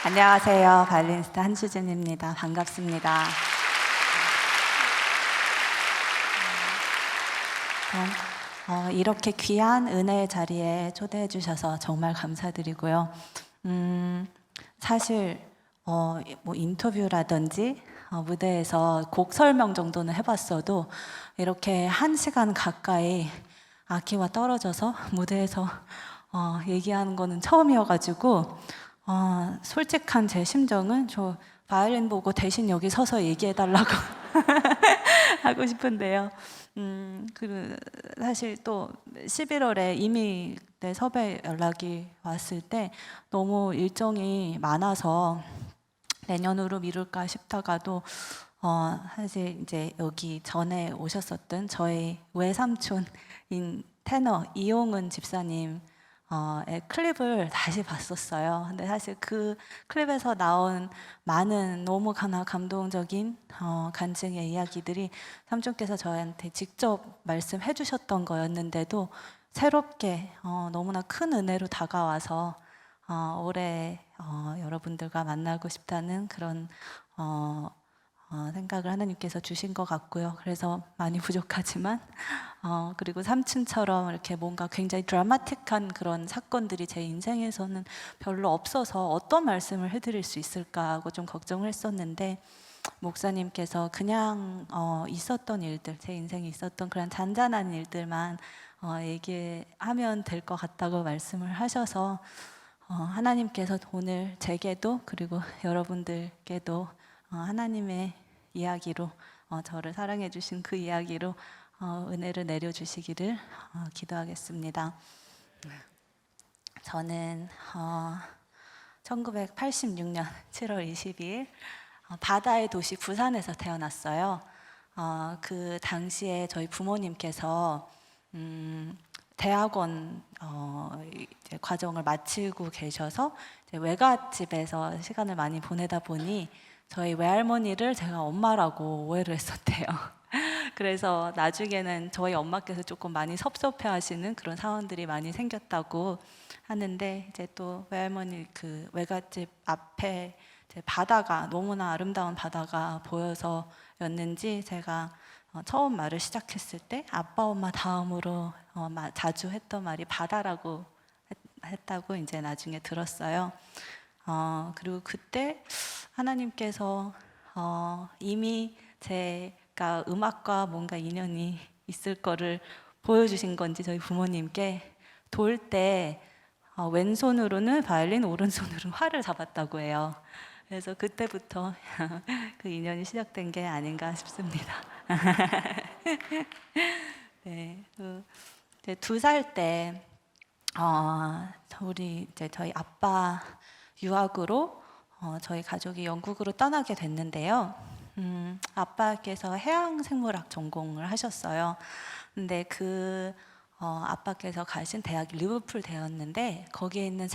안녕하세요. 바이올리니스트 한수진입니다. 반갑습니다. 이렇게 귀한 은혜의 자리에 초대해 주셔서 정말 감사드리고요. 사실 뭐 인터뷰라든지 무대에서 곡 설명 정도는 해봤어도 이렇게 1시간 가까이 아키와 떨어져서 무대에서 얘기하는 거는 처음이어가지고 솔직한 제 심정은 저 바이올린 보고 대신 여기 서서 얘기해달라고 하고 싶은데요. 사실 또 11월에 이미 내 섭외 연락이 왔을 때 너무 일정이 많아서 내년으로 미룰까 싶다가도 사실 이제 여기 전에 오셨었던 저희 외삼촌인 테너 이용은 집사님 클립을 다시 봤었어요. 근데 사실 그 클립에서 나온 많은 너무 감동적인 간증의 이야기들이 삼촌께서 저한테 직접 말씀해 주셨던 거였는데도 새롭게 너무나 큰 은혜로 다가와서 올해 여러분들과 만나고 싶다는 그런 생각을 하나님께서 주신 것 같고요. 그래서 많이 부족하지만 그리고 삼촌처럼 이렇게 뭔가 굉장히 드라마틱한 그런 사건들이 제 인생에서는 별로 없어서 어떤 말씀을 해드릴 수 있을까 하고 좀 걱정을 했었는데 목사님께서 그냥 있었던 일들, 제 인생에 있었던 그런 잔잔한 일들만 얘기하면 될 것 같다고 말씀을 하셔서 하나님께서 오늘 제게도 그리고 여러분들께도 하나님의 이야기로 저를 사랑해 주신 그 이야기로 은혜를 내려주시기를 기도하겠습니다. 저는 1986년 7월 22일 바다의 도시 부산에서 태어났어요. 그 당시에 저희 부모님께서 대학원 이제 과정을 마치고 계셔서 이제 외갓집에서 시간을 많이 보내다 보니 저희 외할머니를 제가 엄마라고 오해를 했었대요. 그래서 나중에는 저희 엄마께서 조금 많이 섭섭해 하시는 그런 상황들이 많이 생겼다고 하는데 이제 또 외할머니 그 외갓집 앞에 이제 바다가 너무나 아름다운 바다가 보여서였는지 제가 처음 말을 시작했을 때 아빠 엄마 다음으로 자주 했던 말이 바다라고 했다고 이제 나중에 들었어요. 그리고 그때 하나님께서 이미 제가 음악과 뭔가 인연이 있을 거를 보여주신 건지 저희 부모님께 돌 때 왼손으로는 바이올린, 오른손으로는 활을 잡았다고 해요. 그래서 그때부터 그 인연이 시작된 게 아닌가 싶습니다. 네, 이제 2살 때 우리 이제 저희 아빠 유학으로 저희 가족이 영국으로 떠나게 됐는데요. 아빠께서 해양생물학 전공을 하셨어요. 근데 그 아빠께서 가신 대학이 리버풀 대였는데 거기에 있는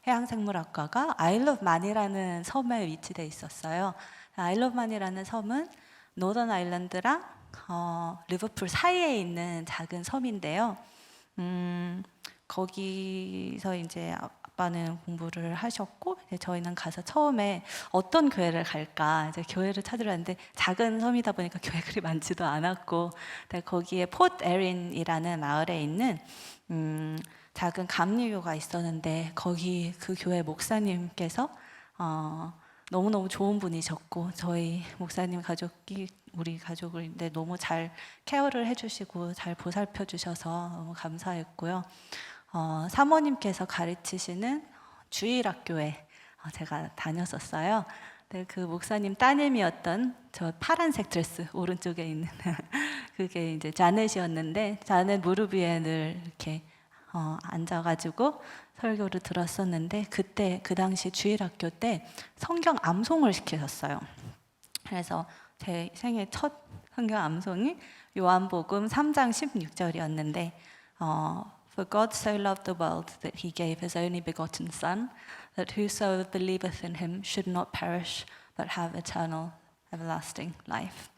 해양생물학과가 아일랜드만이라는 섬에 위치돼 있었어요. 아일랜드만이라는 섬은 노던 아일랜드랑 리버풀 사이에 있는 작은 섬인데요. 거기서 이제 아빠는 공부를 하셨고 저희는 가서 처음에 어떤 교회를 갈까 이제 교회를 찾으러 왔는데 작은 섬이다 보니까 교회 그리 많지도 않았고 거기에 포트 에린이라는 마을에 있는 작은 감리교가 있었는데 거기 그 교회 목사님께서 너무너무 좋은 분이셨고 저희 목사님 가족이 우리 가족을 너무 잘 케어를 해주시고 잘 보살펴 주셔서 너무 감사했고요. 사모님께서 가르치시는 주일학교에 제가 다녔었어요. 그 목사님 따님이었던 저 파란색 드레스 오른쪽에 있는 그게 이제 자넷이었는데 자넷 무릎 위에 늘 이렇게 앉아가지고 설교를 들었었는데 그때 그 당시 주일학교 때 성경 암송을 시키셨어요. 그래서 제 생애 첫 성경 암송이 요한복음 3장 16절이었는데 For God so loved the world that he gave his only begotten Son, that whosoever believeth in him should not perish but have eternal everlasting life.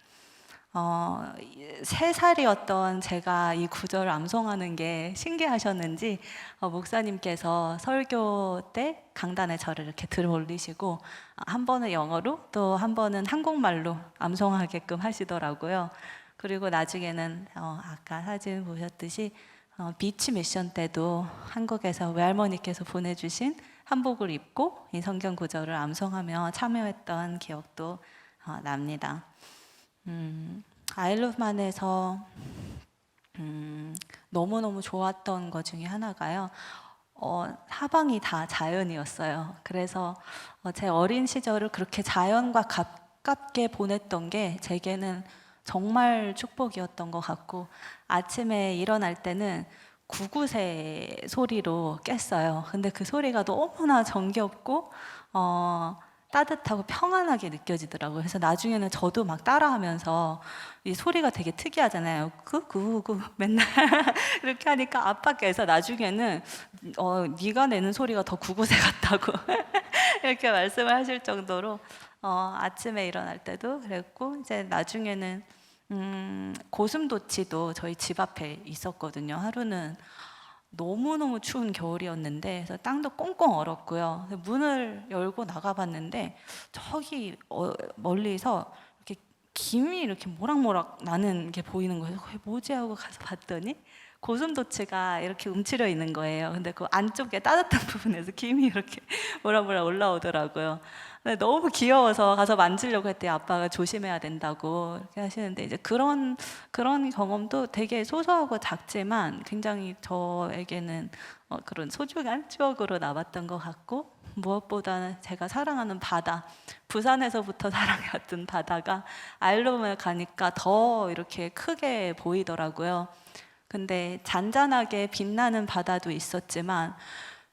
3살이었던 제가 이 구절을 암송하는 게 신기하셨는지 목사님께서 설교 때 강단에 저를 이렇게 들어 올리시고 한 번은 영어로 또 한 번은 한국말로 암송하게끔 하시더라고요. 그리고 나중에는 아까 사진 보셨듯이 비치 미션 때도 한국에서 외할머니께서 보내주신 한복을 입고 이 성경 구절을 암송하며 참여했던 기억도 납니다. 아일러브만에서 너무너무 좋았던 것 중에 하나가요. 사방이 다 자연이었어요. 그래서 제 어린 시절을 그렇게 자연과 가깝게 보냈던 게 제게는 정말 축복이었던 것 같고, 아침에 일어날 때는 구구새 소리로 깼어요. 근데 그 소리가 너무나 정겹고 따뜻하고 평안하게 느껴지더라고요. 그래서 나중에는 저도 막 따라하면서 이 소리가 되게 특이하잖아요. 구구구 맨날 이렇게 하니까 아빠께서 나중에는 네가 내는 소리가 더 구구새 같다고 이렇게 말씀을 하실 정도로 아침에 일어날 때도 그랬고, 이제 나중에는 고슴도치도 저희 집 앞에 있었거든요. 하루는 너무너무 추운 겨울이었는데, 그래서 땅도 꽁꽁 얼었고요. 문을 열고 나가봤는데 저기 멀리서 이렇게 김이 이렇게 모락모락 나는 게 보이는 거예요. 그게 뭐지 하고 가서 봤더니 고슴도치가 이렇게 움츠려 있는 거예요. 근데 그 안쪽에 따뜻한 부분에서 김이 이렇게 모락모락 올라오더라고요. 근데 너무 귀여워서 가서 만지려고 했더니 아빠가 조심해야 된다고 이렇게 하시는데, 이제 그런 경험도 되게 소소하고 작지만 굉장히 저에게는 그런 소중한 추억으로 남았던 것 같고, 무엇보다는 제가 사랑하는 바다, 부산에서부터 사랑해왔던 바다가 아일로브에 가니까 더 이렇게 크게 보이더라고요. 근데 잔잔하게 빛나는 바다도 있었지만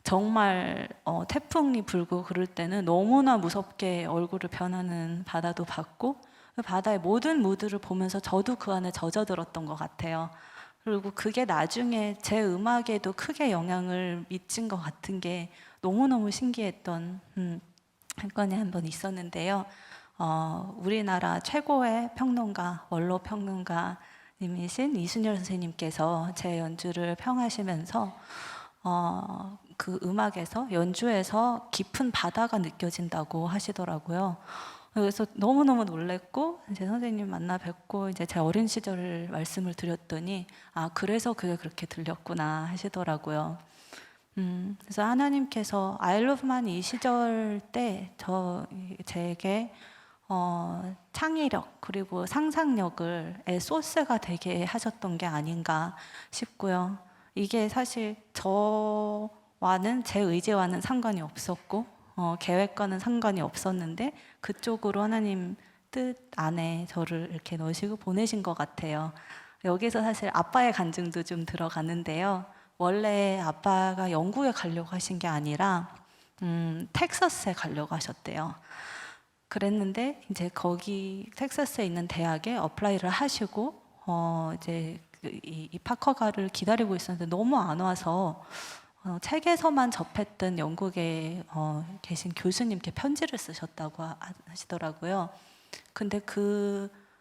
정말 태풍이 불고 그럴 때는 너무나 무섭게 얼굴을 변하는 바다도 봤고, 그 바다의 모든 무드를 보면서 저도 그 안에 젖어들었던 것 같아요. 그리고 그게 나중에 제 음악에도 크게 영향을 미친 것 같은 게 너무너무 신기했던 사건이 한 번 있었는데요. 우리나라 최고의 평론가, 원로 평론가님이신 이순열 선생님께서 제 연주를 평하시면서 그 음악에서, 연주에서 깊은 바다가 느껴진다고 하시더라고요. 그래서 너무너무 놀랬고, 이제 선생님 만나 뵙고 이제 제 어린 시절을 말씀을 드렸더니 그래서 그게 그렇게 들렸구나 하시더라고요. 그래서 하나님께서 아일로브만 이 시절 때 제게 창의력 그리고 상상력의 소스가 되게 하셨던 게 아닌가 싶고요. 이게 사실 저와는, 제 의지와는 상관이 없었고 계획과는 상관이 없었는데 그쪽으로 하나님 뜻 안에 저를 이렇게 넣으시고 보내신 것 같아요. 여기서 사실 아빠의 간증도 좀 들어가는데요. 원래 아빠가 영국에 가려고 하신 게 아니라 텍사스에 가려고 하셨대요. 그랬는데 이제 거기 텍사스에 있는 대학에 어플라이를 하시고 이제 이 입학허가를 기다리고 있었는데 너무 안 와서 책에서만 접했던 영국에 계신 교수님께 편지를 쓰셨다고 하시더라고요. 근데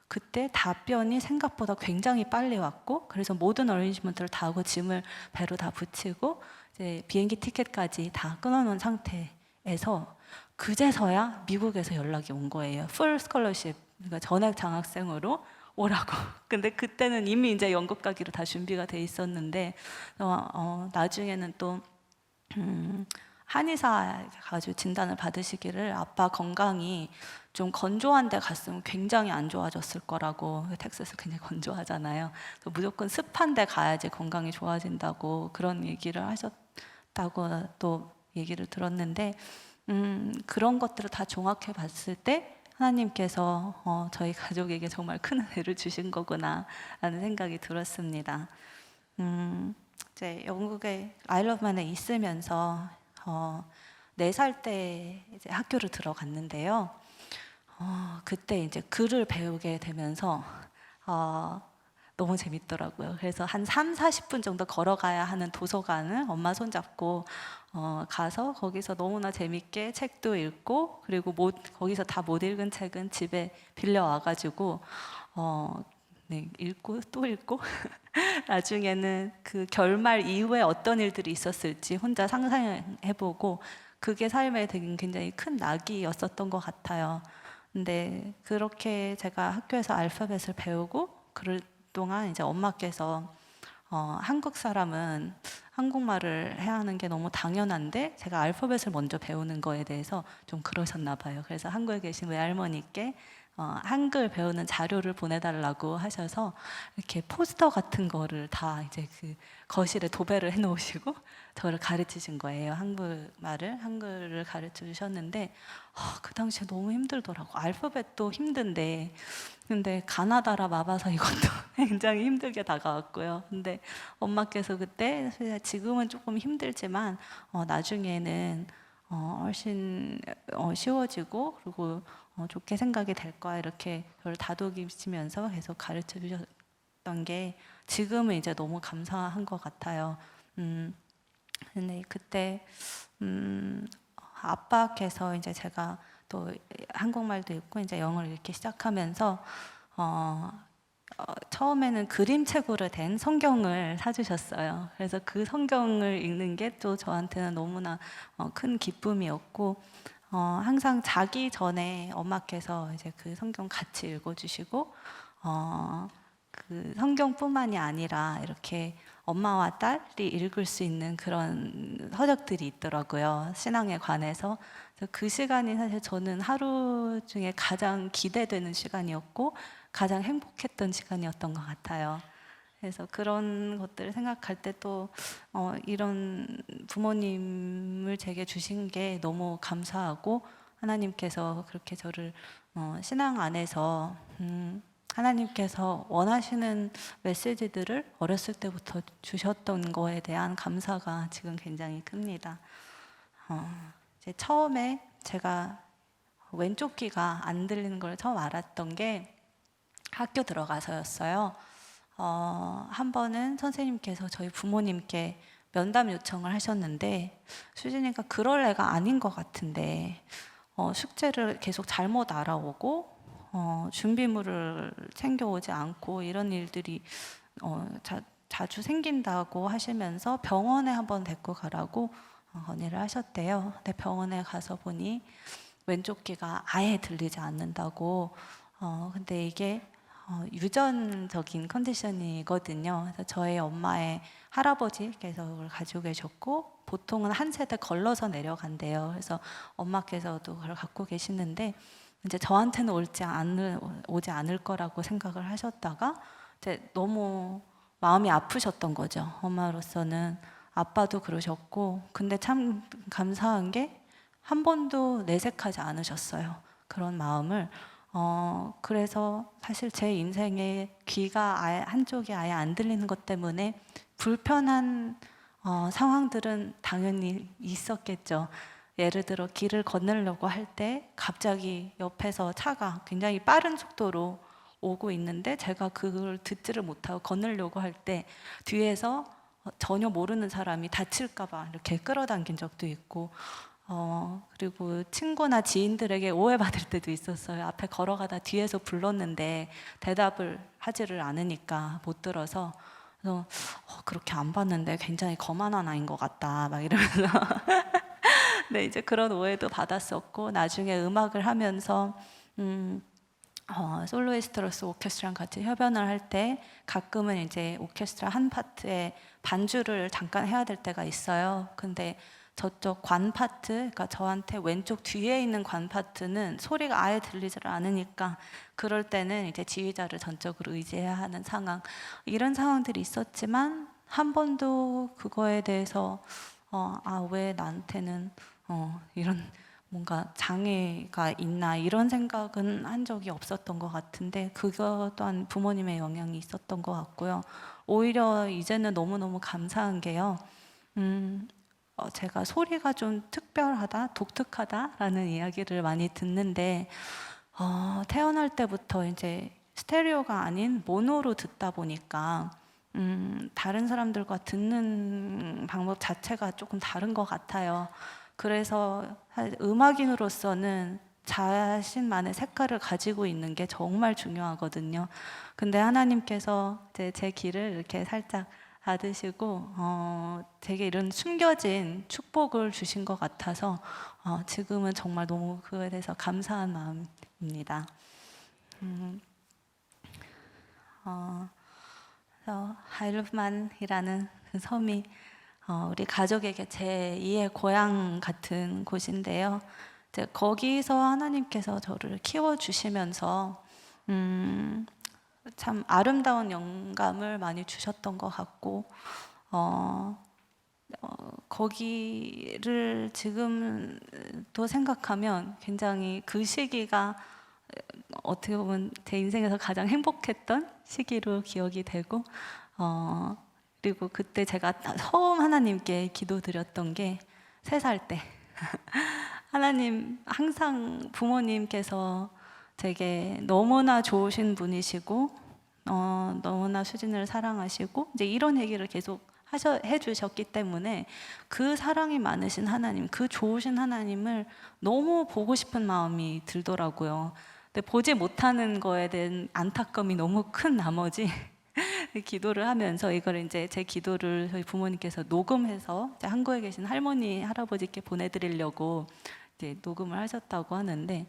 그때 답변이 생각보다 굉장히 빨리 왔고, 그래서 모든 어레인지먼트를 다 하고 짐을 배로 다 붙이고 이제 비행기 티켓까지 다 끊어놓은 상태에서 그제서야 미국에서 연락이 온 거예요. 풀 스콜러십, 그러니까 전액 장학생으로 오라고. 근데 그때는 이미 이제 영국 가기로 다 준비가 돼 있었는데 나중에는 또 한의사 가지고 진단을 받으시기를 아빠 건강이 좀 건조한 데 갔으면 굉장히 안 좋아졌을 거라고, 텍사스 굉장히 건조하잖아요. 그래서 무조건 습한 데 가야지 건강이 좋아진다고 그런 얘기를 하셨다고 또 얘기를 들었는데, 그런 것들을 다 종합해 봤을 때 하나님께서 저희 가족에게 정말 큰 은혜를 주신 거구나 라는 생각이 들었습니다. 이제 영국에 아일러브만에 있으면서 4살 때 이제 학교를 들어갔는데요. 그때 이제 글을 배우게 되면서 너무 재밌더라고요. 그래서 한 30-40분 정도 걸어가야 하는 도서관을 엄마 손잡고 가서 거기서 너무나 재밌게 책도 읽고, 그리고 거기서 다 못 읽은 책은 집에 빌려와가지고 네, 읽고 또 읽고 나중에는 그 결말 이후에 어떤 일들이 있었을지 혼자 상상해보고 그게 삶에 되게 굉장히 큰 낙이었었던 것 같아요. 근데 그렇게 제가 학교에서 알파벳을 배우고 그럴 동안 이제 엄마께서 한국 사람은 한국말을 해야 하는 게 너무 당연한데 제가 알파벳을 먼저 배우는 거에 대해서 좀 그러셨나 봐요. 그래서 한국에 계신 외할머니께 한글 배우는 자료를 보내달라고 하셔서 이렇게 포스터 같은 거를 다 이제 그 거실에 도배를 해놓으시고 저를 가르치신 거예요. 한글을 가르쳐 주셨는데 그 당시에 너무 힘들더라고. 알파벳도 힘든데 근데 가나다라 마바사 이것도 굉장히 힘들게 다가왔고요. 근데 엄마께서 그때 지금은 조금 힘들지만 나중에는 훨씬 쉬워지고 그리고 좋게 생각이 될 거야 이렇게 저를 다독이시면서 계속 가르쳐 주셨던 게 지금은 이제 너무 감사한 것 같아요. 근데 그때 아빠께서 이제 제가 또 한국말도 읽고 이제 영어를 읽기 시작하면서 처음에는 그림책으로 된 성경을 사주셨어요. 그래서 그 성경을 읽는 게 또 저한테는 너무나 큰 기쁨이었고 항상 자기 전에 엄마께서 이제 그 성경 같이 읽어주시고 그 성경뿐만이 아니라 이렇게 엄마와 딸이 읽을 수 있는 그런 서적들이 있더라고요. 신앙에 관해서. 그래서 그 시간이 사실 저는 하루 중에 가장 기대되는 시간이었고 가장 행복했던 시간이었던 것 같아요. 그래서 그런 것들을 생각할 때 또 이런 부모님을 제게 주신 게 너무 감사하고 하나님께서 그렇게 저를 신앙 안에서 하나님께서 원하시는 메시지들을 어렸을 때부터 주셨던 거에 대한 감사가 지금 굉장히 큽니다. 이제 처음에 제가 왼쪽 귀가 안 들리는 걸 처음 알았던 게 학교 들어가서였어요. 한 번은 선생님께서 저희 부모님께 면담 요청을 하셨는데 수진이가 그럴 애가 아닌 것 같은데 숙제를 계속 잘못 알아오고 준비물을 챙겨오지 않고 이런 일들이 자주 생긴다고 하시면서 병원에 한번 데리고 가라고 건의를 하셨대요. 근데 병원에 가서 보니 왼쪽 귀가 아예 들리지 않는다고. 근데 이게 유전적인 컨디션이거든요. 그래서 저희 엄마의 할아버지께서 그걸 가지고 계셨고 보통은 한 세대 걸러서 내려간대요. 그래서 엄마께서도 그걸 갖고 계시는데 이제 저한테는 오지 않을 거라고 생각을 하셨다가 이제 너무 마음이 아프셨던 거죠. 엄마로서는. 아빠도 그러셨고 근데 참 감사한 게 한 번도 내색하지 않으셨어요. 그런 마음을. 그래서 사실 제 인생에 귀가 아예 한쪽이 아예 안 들리는 것 때문에 불편한 상황들은 당연히 있었겠죠. 예를 들어 길을 건너려고 할 때 갑자기 옆에서 차가 굉장히 빠른 속도로 오고 있는데 제가 그걸 듣지를 못하고 건너려고 할 때 뒤에서 전혀 모르는 사람이 다칠까 봐 이렇게 끌어당긴 적도 있고 그리고 친구나 지인들에게 오해받을 때도 있었어요. 앞에 걸어가다 뒤에서 불렀는데 대답을 하지를 않으니까 못 들어서 그래서 그렇게 안 봤는데 굉장히 거만한 아이인 것 같다 막 이러면서 네, 이제 그런 오해도 받았었고 나중에 음악을 하면서 솔로이스트로서 오케스트라랑 같이 협연을 할 때 가끔은 이제 오케스트라 한 파트에 반주를 잠깐 해야 될 때가 있어요. 근데 저쪽 관 파트, 그러니까 저한테 왼쪽 뒤에 있는 관 파트는 소리가 아예 들리질 않으니까 그럴 때는 이제 지휘자를 전적으로 의지해야 하는 상황, 이런 상황들이 있었지만 한 번도 그거에 대해서 왜 나한테는 이런 뭔가 장애가 있나 이런 생각은 한 적이 없었던 것 같은데 그거 또한 부모님의 영향이 있었던 것 같고요. 오히려 이제는 너무너무 감사한 게요. 제가 소리가 좀 특별하다, 독특하다라는 이야기를 많이 듣는데 태어날 때부터 이제 스테레오가 아닌 모노로 듣다 보니까 다른 사람들과 듣는 방법 자체가 조금 다른 것 같아요. 그래서 음악인으로서는 자신만의 색깔을 가지고 있는 게 정말 중요하거든요. 근데 하나님께서 제 길을 이렇게 살짝 받으시고 되게 이런 숨겨진 축복을 주신 것 같아서 지금은 정말 너무 그거에 대해서 감사한 마음입니다. 그래서 하일루만이라는 그 섬이 우리 가족에게 제2의 고향 같은 곳인데요. 이제 거기서 하나님께서 저를 키워주시면서 참 아름다운 영감을 많이 주셨던 것 같고 거기를 지금도 생각하면 굉장히 그 시기가 어떻게 보면 제 인생에서 가장 행복했던 시기로 기억이 되고 그리고 그때 제가 처음 하나님께 기도드렸던 게 3살 때 하나님 항상 부모님께서 되게 너무나 좋으신 분이시고 너무나 수진을 사랑하시고 이제 이런 얘기를 계속 해주셨기 때문에 그 사랑이 많으신 하나님, 그 좋으신 하나님을 너무 보고 싶은 마음이 들더라고요. 근데 보지 못하는 거에 대한 안타까움이 너무 큰 나머지 기도를 하면서 이걸 이제 제 기도를 저희 부모님께서 녹음해서 이제 한국에 계신 할머니, 할아버지께 보내드리려고 이제 녹음을 하셨다고 하는데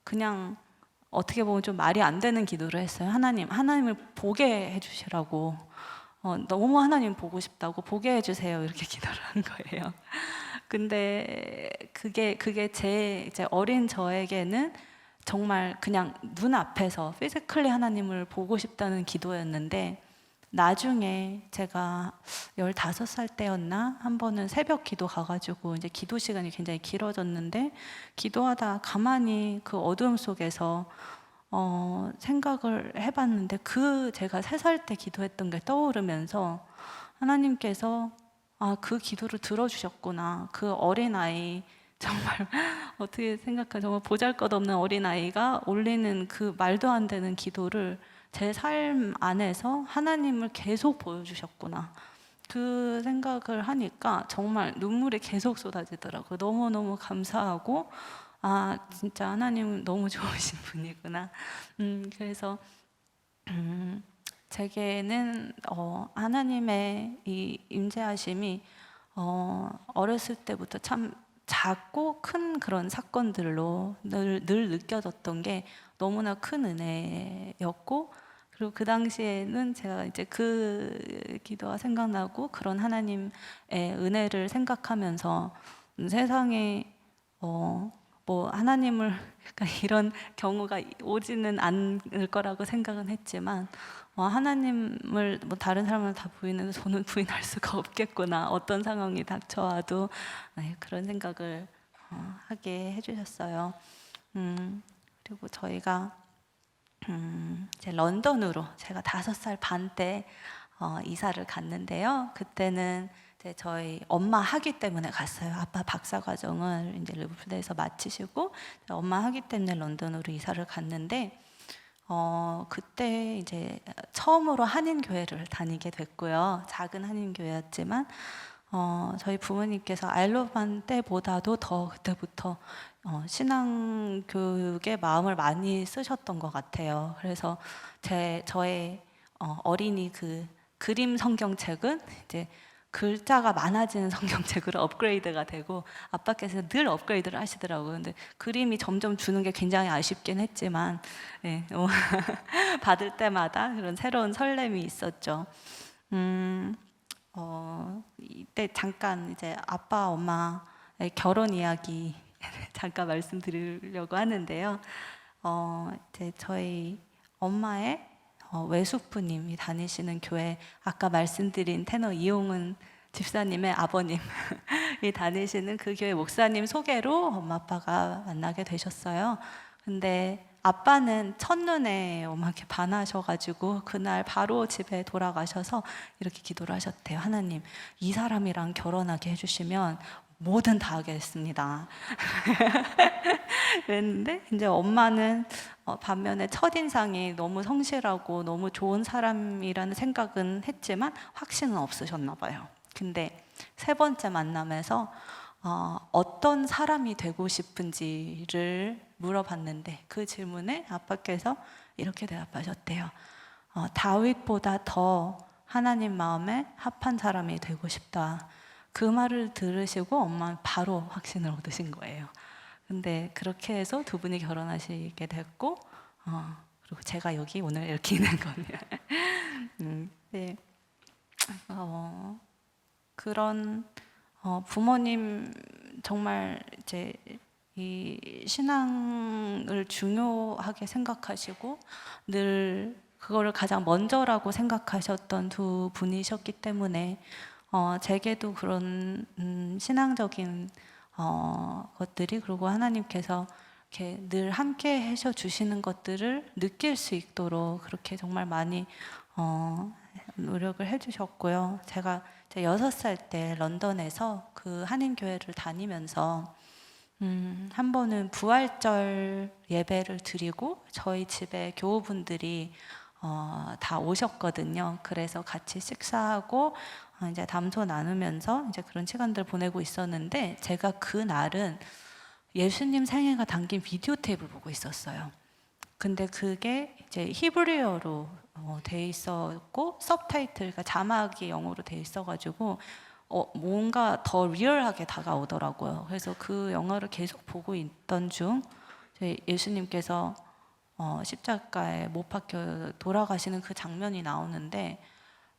그냥 어떻게 보면 좀 말이 안 되는 기도를 했어요. 하나님을 보게 해주시라고. 너무 하나님 보고 싶다고 보게 해주세요. 이렇게 기도를 한 거예요. 근데 그게 제 이제 어린 저에게는 정말 그냥 눈앞에서 피지컬리 하나님을 보고 싶다는 기도였는데 나중에 제가 15살 때였나 한 번은 새벽 기도 가가지고 이제 기도 시간이 굉장히 길어졌는데 기도하다 가만히 그 어두움 속에서 생각을 해봤는데 제가 3살 때 기도했던 게 떠오르면서 하나님께서 그 기도를 들어주셨구나. 그 어린아이 정말 어떻게 생각하면 정말 보잘것없는 어린아이가 올리는 그 말도 안 되는 기도를 제 삶 안에서 하나님을 계속 보여주셨구나. 그 생각을 하니까 정말 눈물이 계속 쏟아지더라고요. 너무너무 감사하고 진짜 하나님은 너무 좋으신 분이구나. 그래서 제게는 하나님의 이 임재하심이 어렸을 때부터 참 작고 큰 그런 사건들로 늘 느껴졌던 게 너무나 큰 은혜였고 그리고 그 당시에는 제가 이제 그 기도가 생각나고 그런 하나님의 은혜를 생각하면서 세상에 뭐 하나님을 이런 경우가 오지는 않을 거라고 생각은 했지만 하나님을 뭐 다른 사람을 다 부인해도 저는 부인할 수가 없겠구나. 어떤 상황이 닥쳐와도 그런 생각을 하게 해주셨어요. 그리고 저희가 이제 런던으로 제가 5살 반 때 이사를 갔는데요. 그때는 이제 저희 엄마 학위 때문에 갔어요. 아빠 박사 과정을 이제 리버풀에서 마치시고 엄마 학위 때문에 런던으로 이사를 갔는데 그때 이제 처음으로 한인 교회를 다니게 됐고요. 작은 한인 교회였지만 저희 부모님께서 아일러반 때보다도 더 그때부터 신앙 교육에 마음을 많이 쓰셨던 것 같아요. 그래서 저의 어린이 그 그림 성경책은 이제 글자가 많아지는 성경책으로 업그레이드가 되고 아빠께서 늘 업그레이드를 하시더라고요. 근데 그림이 점점 주는 게 굉장히 아쉽긴 했지만 받을 때마다 그런 새로운 설렘이 있었죠. 이때 잠깐 이제 아빠 엄마의 결혼 이야기 잠깐 말씀드리려고 하는데요. 이제 저희 엄마의 외숙부님이 다니시는 교회 아까 말씀드린 테너 이용은 집사님의 아버님이 다니시는 그 교회 목사님 소개로 엄마 아빠가 만나게 되셨어요. 근데 아빠는 첫눈에 엄마께 반하셔가지고 그날 바로 집에 돌아가셔서 이렇게 기도를 하셨대요. 하나님, 이 사람이랑 결혼하게 해주시면 뭐든 다 하겠습니다. 그랬는데 이제 엄마는 반면에 첫인상이 너무 성실하고 너무 좋은 사람이라는 생각은 했지만 확신은 없으셨나 봐요. 근데 3번째 만남에서 어떤 사람이 되고 싶은지를 물어봤는데 그 질문에 아빠께서 이렇게 대답하셨대요. 다윗보다 더 하나님 마음에 합한 사람이 되고 싶다. 그 말을 들으시고 엄마는 바로 확신을 얻으신 거예요. 근데 그렇게 해서 두 분이 결혼하시게 됐고, 그리고 제가 여기 오늘 이렇게 있는 겁니다. 네. 그런 부모님 정말 이제 이 신앙을 중요하게 생각하시고 늘 그거를 가장 먼저라고 생각하셨던 두 분이셨기 때문에 제게도 그런 신앙적인 것들이, 그리고 하나님께서 이렇게 늘 함께 해줘 주시는 것들을 느낄 수 있도록 그렇게 정말 많이 노력을 해주셨고요. 제가 이제 6살 때 런던에서 그 한인교회를 다니면서 한 번은 부활절 예배를 드리고 저희 집에 교우분들이 다 오셨거든요. 그래서 같이 식사하고 이제 담소 나누면서 이제 그런 시간들 보내고 있었는데, 제가 그 날은 예수님 생애가 담긴 비디오 테이프를 보고 있었어요. 근데 그게 이제 히브리어로 돼 있었고 서브타이틀, 그러니까 자막이 영어로 돼 있어가지고 뭔가 더 리얼하게 다가오더라고요. 그래서 그 영화를 계속 보고 있던 중 예수님께서 십자가에 못 박혀 돌아가시는 그 장면이 나오는데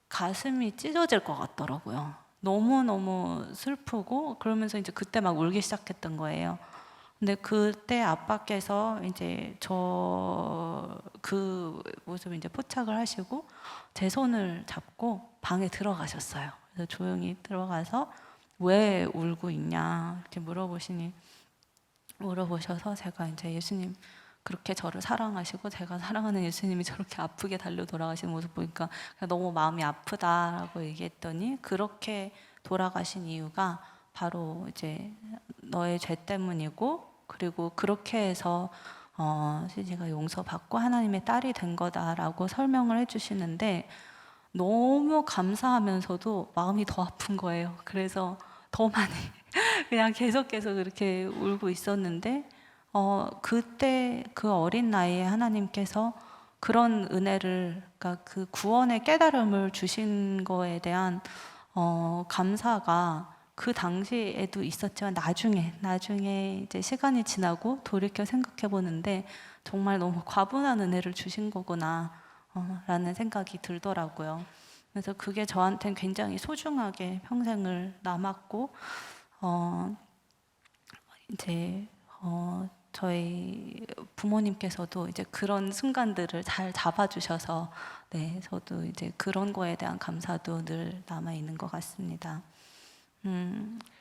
가슴이 찢어질 것 같더라고요. 너무너무 슬프고, 그러면서 이제 그때 막 울기 시작했던 거예요. 근데 그때 아빠께서 이제 저 그 모습을 이제 포착을 하시고 제 손을 잡고 방에 들어가셨어요. 그래서 조용히 들어가서 왜 울고 있냐 이렇게 물어보셔서 제가 이제 예수님 그렇게 저를 사랑하시고 제가 사랑하는 예수님이 저렇게 아프게 달려 돌아가시는 모습 보니까 너무 마음이 아프다라고 얘기했더니, 그렇게 돌아가신 이유가 바로 이제 너의 죄 때문이고, 그리고 그렇게 해서 시지가 용서받고 하나님의 딸이 된 거다라고 설명을 해주시는데 너무 감사하면서도 마음이 더 아픈 거예요. 그래서 더 많이 그냥 계속 그렇게 울고 있었는데, 그때 그 어린 나이에 하나님께서 그런 은혜를, 그러니까 그 구원의 깨달음을 주신 거에 대한 감사가 그 당시에도 있었지만 나중에 이제 시간이 지나고 돌이켜 생각해 보는데 정말 너무 과분한 은혜를 주신 거구나 라는 생각이 들더라고요. 그래서 그게 저한테는 굉장히 소중하게 평생을 남았고, 이제 저희 부모님께서도 이제 그런 순간들을 잘 잡아주셔서, 네, 저도 이제 그런 거에 대한 감사도 늘 남아 있는 것 같습니다.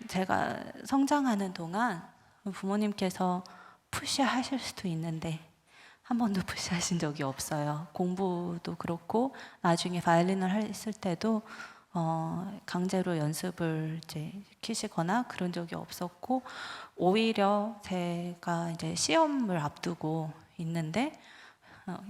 제가 성장하는 동안 부모님께서 푸시하실 수도 있는데 한 번도 푸시하신 적이 없어요. 공부도 그렇고 나중에 바이올린을 했을 때도 강제로 연습을 이제 시키시거나 그런 적이 없었고, 오히려 제가 이제 시험을 앞두고 있는데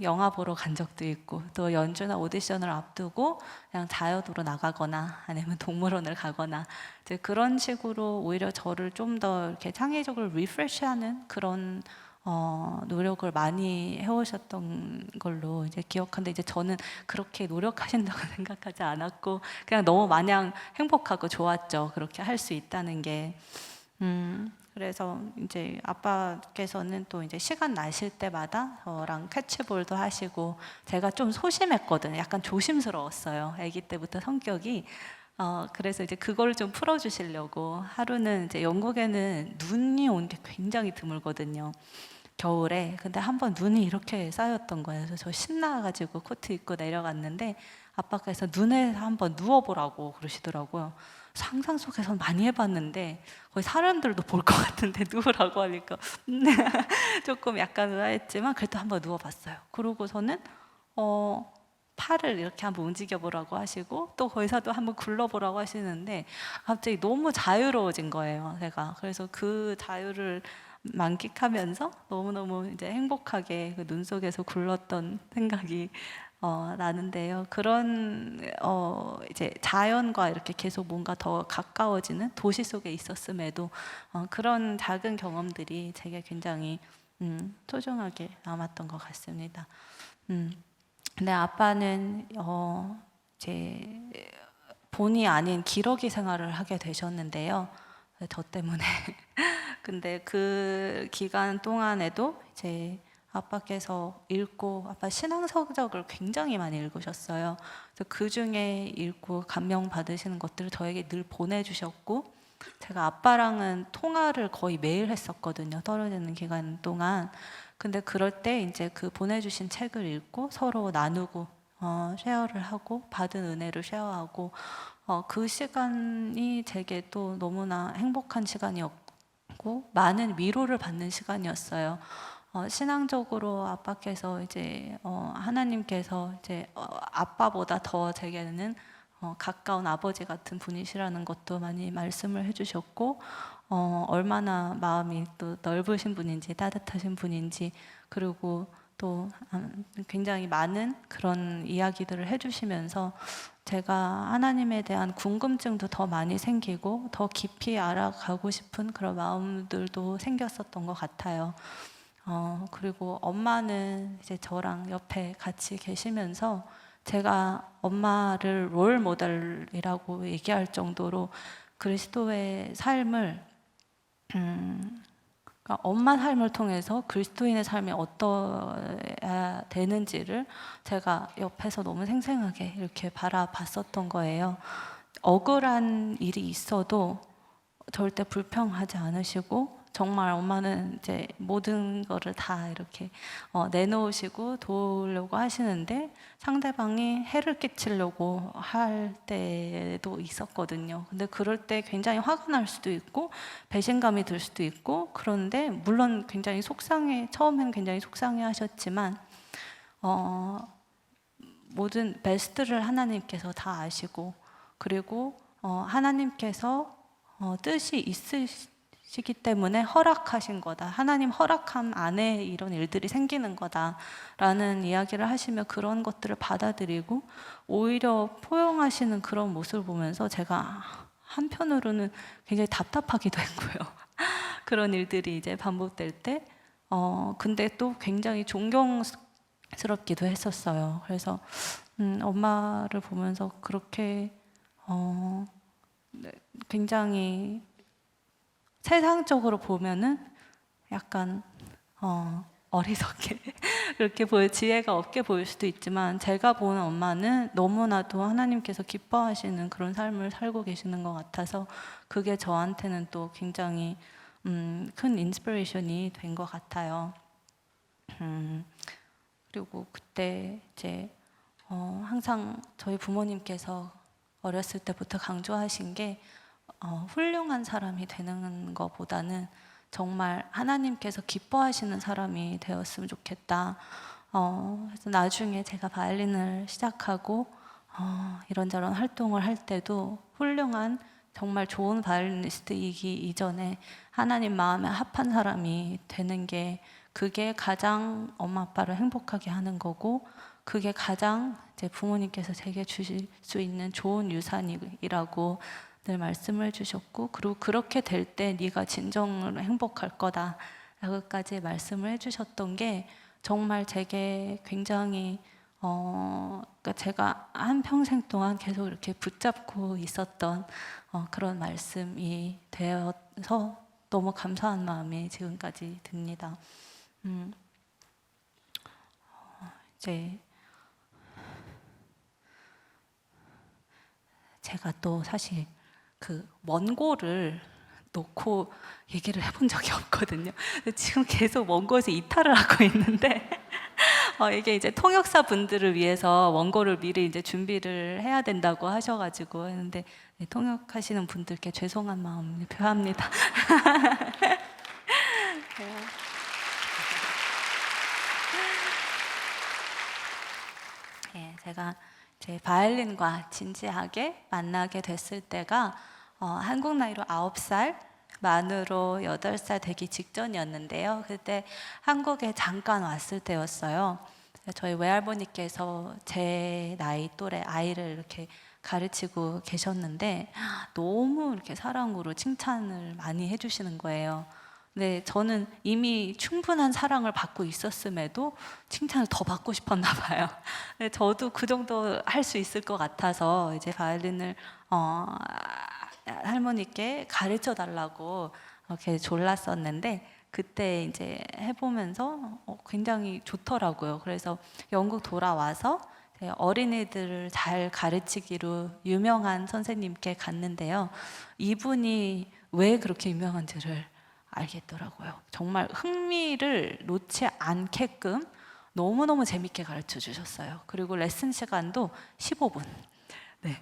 영화 보러 간 적도 있고, 또 연주나 오디션을 앞두고 그냥 자연으로 나가거나 아니면 동물원을 가거나 이제 그런 식으로 오히려 저를 좀 더 이렇게 창의적으로 리프레시하는 그런 노력을 많이 해오셨던 걸로 이제 기억하는데, 이제 저는 그렇게 노력하신다고 생각하지 않았고 그냥 너무 마냥 행복하고 좋았죠. 그렇게 할 수 있다는 게. 그래서 이제 아빠께서는 또 이제 시간 나실 때마다 저랑 캐치볼도 하시고, 제가 좀 소심했거든요. 약간 조심스러웠어요. 아기 때부터 성격이. 그래서 이제 그걸 좀 풀어주시려고 하루는 이제 영국에는 눈이 온 게 굉장히 드물거든요. 겨울에. 근데 한번 눈이 이렇게 쌓였던 거예요. 그래서 저 신나가지고 코트 입고 내려갔는데 아빠께서 눈에 한번 누워보라고 그러시더라고요. 상상 속에서 많이 해봤는데 거의 사람들도 볼 것 같은데 누우라고 하니까 조금 약간 의아했지만 그래도 한번 누워봤어요. 그러고서는 팔을 이렇게 한번 움직여보라고 하시고 또 거기서도 한번 굴러보라고 하시는데 갑자기 너무 자유로워진 거예요, 제가. 그래서 그 자유를 만끽하면서 너무너무 이제 행복하게 그 눈 속에서 굴렀던 생각이 나는데요. 그런 이제 자연과 이렇게 계속 뭔가 더 가까워지는 도시 속에 있었음에도 그런 작은 경험들이 제게 굉장히 소중하게 남았던 것 같습니다. 근데 아빠는 이제 본의 아닌 기러기 생활을 하게 되셨는데요. 저 때문에. 근데 그 기간 동안에도 이제 아빠께서 읽고 아빠 신앙 서적을 굉장히 많이 읽으셨어요. 그래서 그 중에 읽고 감명 받으시는 것들을 저에게 늘 보내주셨고, 제가 아빠랑은 통화를 거의 매일 했었거든요. 떨어져 있는 기간 동안. 근데 그럴 때 이제 그 보내주신 책을 읽고 서로 나누고 쉐어를 하고 받은 은혜를 쉐어하고 그 시간이 제게 또 너무나 행복한 시간이었고 많은 위로를 받는 시간이었어요. 신앙적으로 아빠께서 이제 하나님께서 이제 아빠보다 더 제게는 가까운 아버지 같은 분이시라는 것도 많이 말씀을 해주셨고 얼마나 마음이 또 넓으신 분인지 따뜻하신 분인지 그리고 또 굉장히 많은 그런 이야기들을 해주시면서 제가 하나님에 대한 궁금증도 더 많이 생기고 더 깊이 알아가고 싶은 그런 마음들도 생겼었던 것 같아요. 그리고 엄마는 이제 저랑 옆에 같이 계시면서 제가 엄마를 롤 모델이라고 얘기할 정도로 그리스도의 삶을 그러니까 엄마 삶을 통해서 그리스도인의 삶이 어떠해야 되는지를 제가 옆에서 너무 생생하게 이렇게 바라봤었던 거예요. 억울한 일이 있어도 절대 불평하지 않으시고 정말 엄마는 이제 모든 거를 다 이렇게 내놓으시고 도우려고 하시는데 상대방이 해를 끼치려고 할 때도 있었거든요. 근데 그럴 때 굉장히 화가 날 수도 있고 배신감이 들 수도 있고 그런데 물론 굉장히 처음에는 굉장히 속상해 하셨지만 모든 베스트를 하나님께서 다 아시고 그리고 하나님께서 뜻이 있으시기 때문에 허락하신 거다. 하나님 허락함 안에 이런 일들이 생기는 거다라는 이야기를 하시며 그런 것들을 받아들이고 오히려 포용하시는 그런 모습을 보면서 제가 한편으로는 굉장히 답답하기도 했고요. 그런 일들이 이제 반복될 때 근데 또 굉장히 존경스럽기도 했었어요. 그래서 엄마를 보면서 그렇게 굉장히 세상적으로 보면은 약간 어리석게 그렇게 지혜가 없게 보일 수도 있지만 제가 보는 엄마는 너무나도 하나님께서 기뻐하시는 그런 삶을 살고 계시는 것 같아서 그게 저한테는 또 굉장히 큰 인스피레이션이 된 것 같아요. 그리고 그때 이제 항상 저희 부모님께서 어렸을 때부터 강조하신 게 훌륭한 사람이 되는 것보다는 정말 하나님께서 기뻐하시는 사람이 되었으면 좋겠다. 그래서 나중에 제가 바이올린을 시작하고 이런저런 활동을 할 때도 훌륭한 정말 좋은 바이올리니스트이기 이전에 하나님 마음에 합한 사람이 되는 게 그게 가장 엄마 아빠를 행복하게 하는 거고 그게 가장 이제 부모님께서 제게 주실 수 있는 좋은 유산이라고 늘 말씀을 주셨고 그리고 그렇게 될 때 네가 진정으로 행복할 거다 라고까지 말씀을 해주셨던 게 정말 제게 굉장히 그러니까 제가 한평생 동안 계속 이렇게 붙잡고 있었던 그런 말씀이 되어서 너무 감사한 마음이 지금까지 듭니다. 이제 제가 또 사실 그 원고를 놓고 얘기를 해본 적이 없거든요. 지금 계속 원고에서 이탈을 하고 있는데 이게 이제 통역사 분들을 위해서 원고를 미리 이제 준비를 해야 된다고 하셔가지고 했는데 네, 통역하시는 분들께 죄송한 마음 표합니다. 네, 제가 제 바이올린과 진지하게 만나게 됐을 때가 한국 나이로 9살, 만으로 8살 되기 직전이었는데요. 그때 한국에 잠깐 왔을 때였어요. 저희 외할머니께서 제 나이 또래 아이를 이렇게 가르치고 계셨는데 너무 이렇게 사랑으로 칭찬을 많이 해주시는 거예요. 근데 저는 이미 충분한 사랑을 받고 있었음에도 칭찬을 더 받고 싶었나 봐요. 근데 저도 그 정도 할 수 있을 것 같아서 이제 바이올린을 할머니께 가르쳐 달라고 이렇게 졸랐었는데 그때 이제 해보면서 굉장히 좋더라고요. 그래서 영국 돌아와서 어린이들을 잘 가르치기로 유명한 선생님께 갔는데요. 이분이 왜 그렇게 유명한지를 알겠더라고요. 정말 흥미를 놓지 않게끔 너무너무 재밌게 가르쳐 주셨어요. 그리고 레슨 시간도 15분. 네.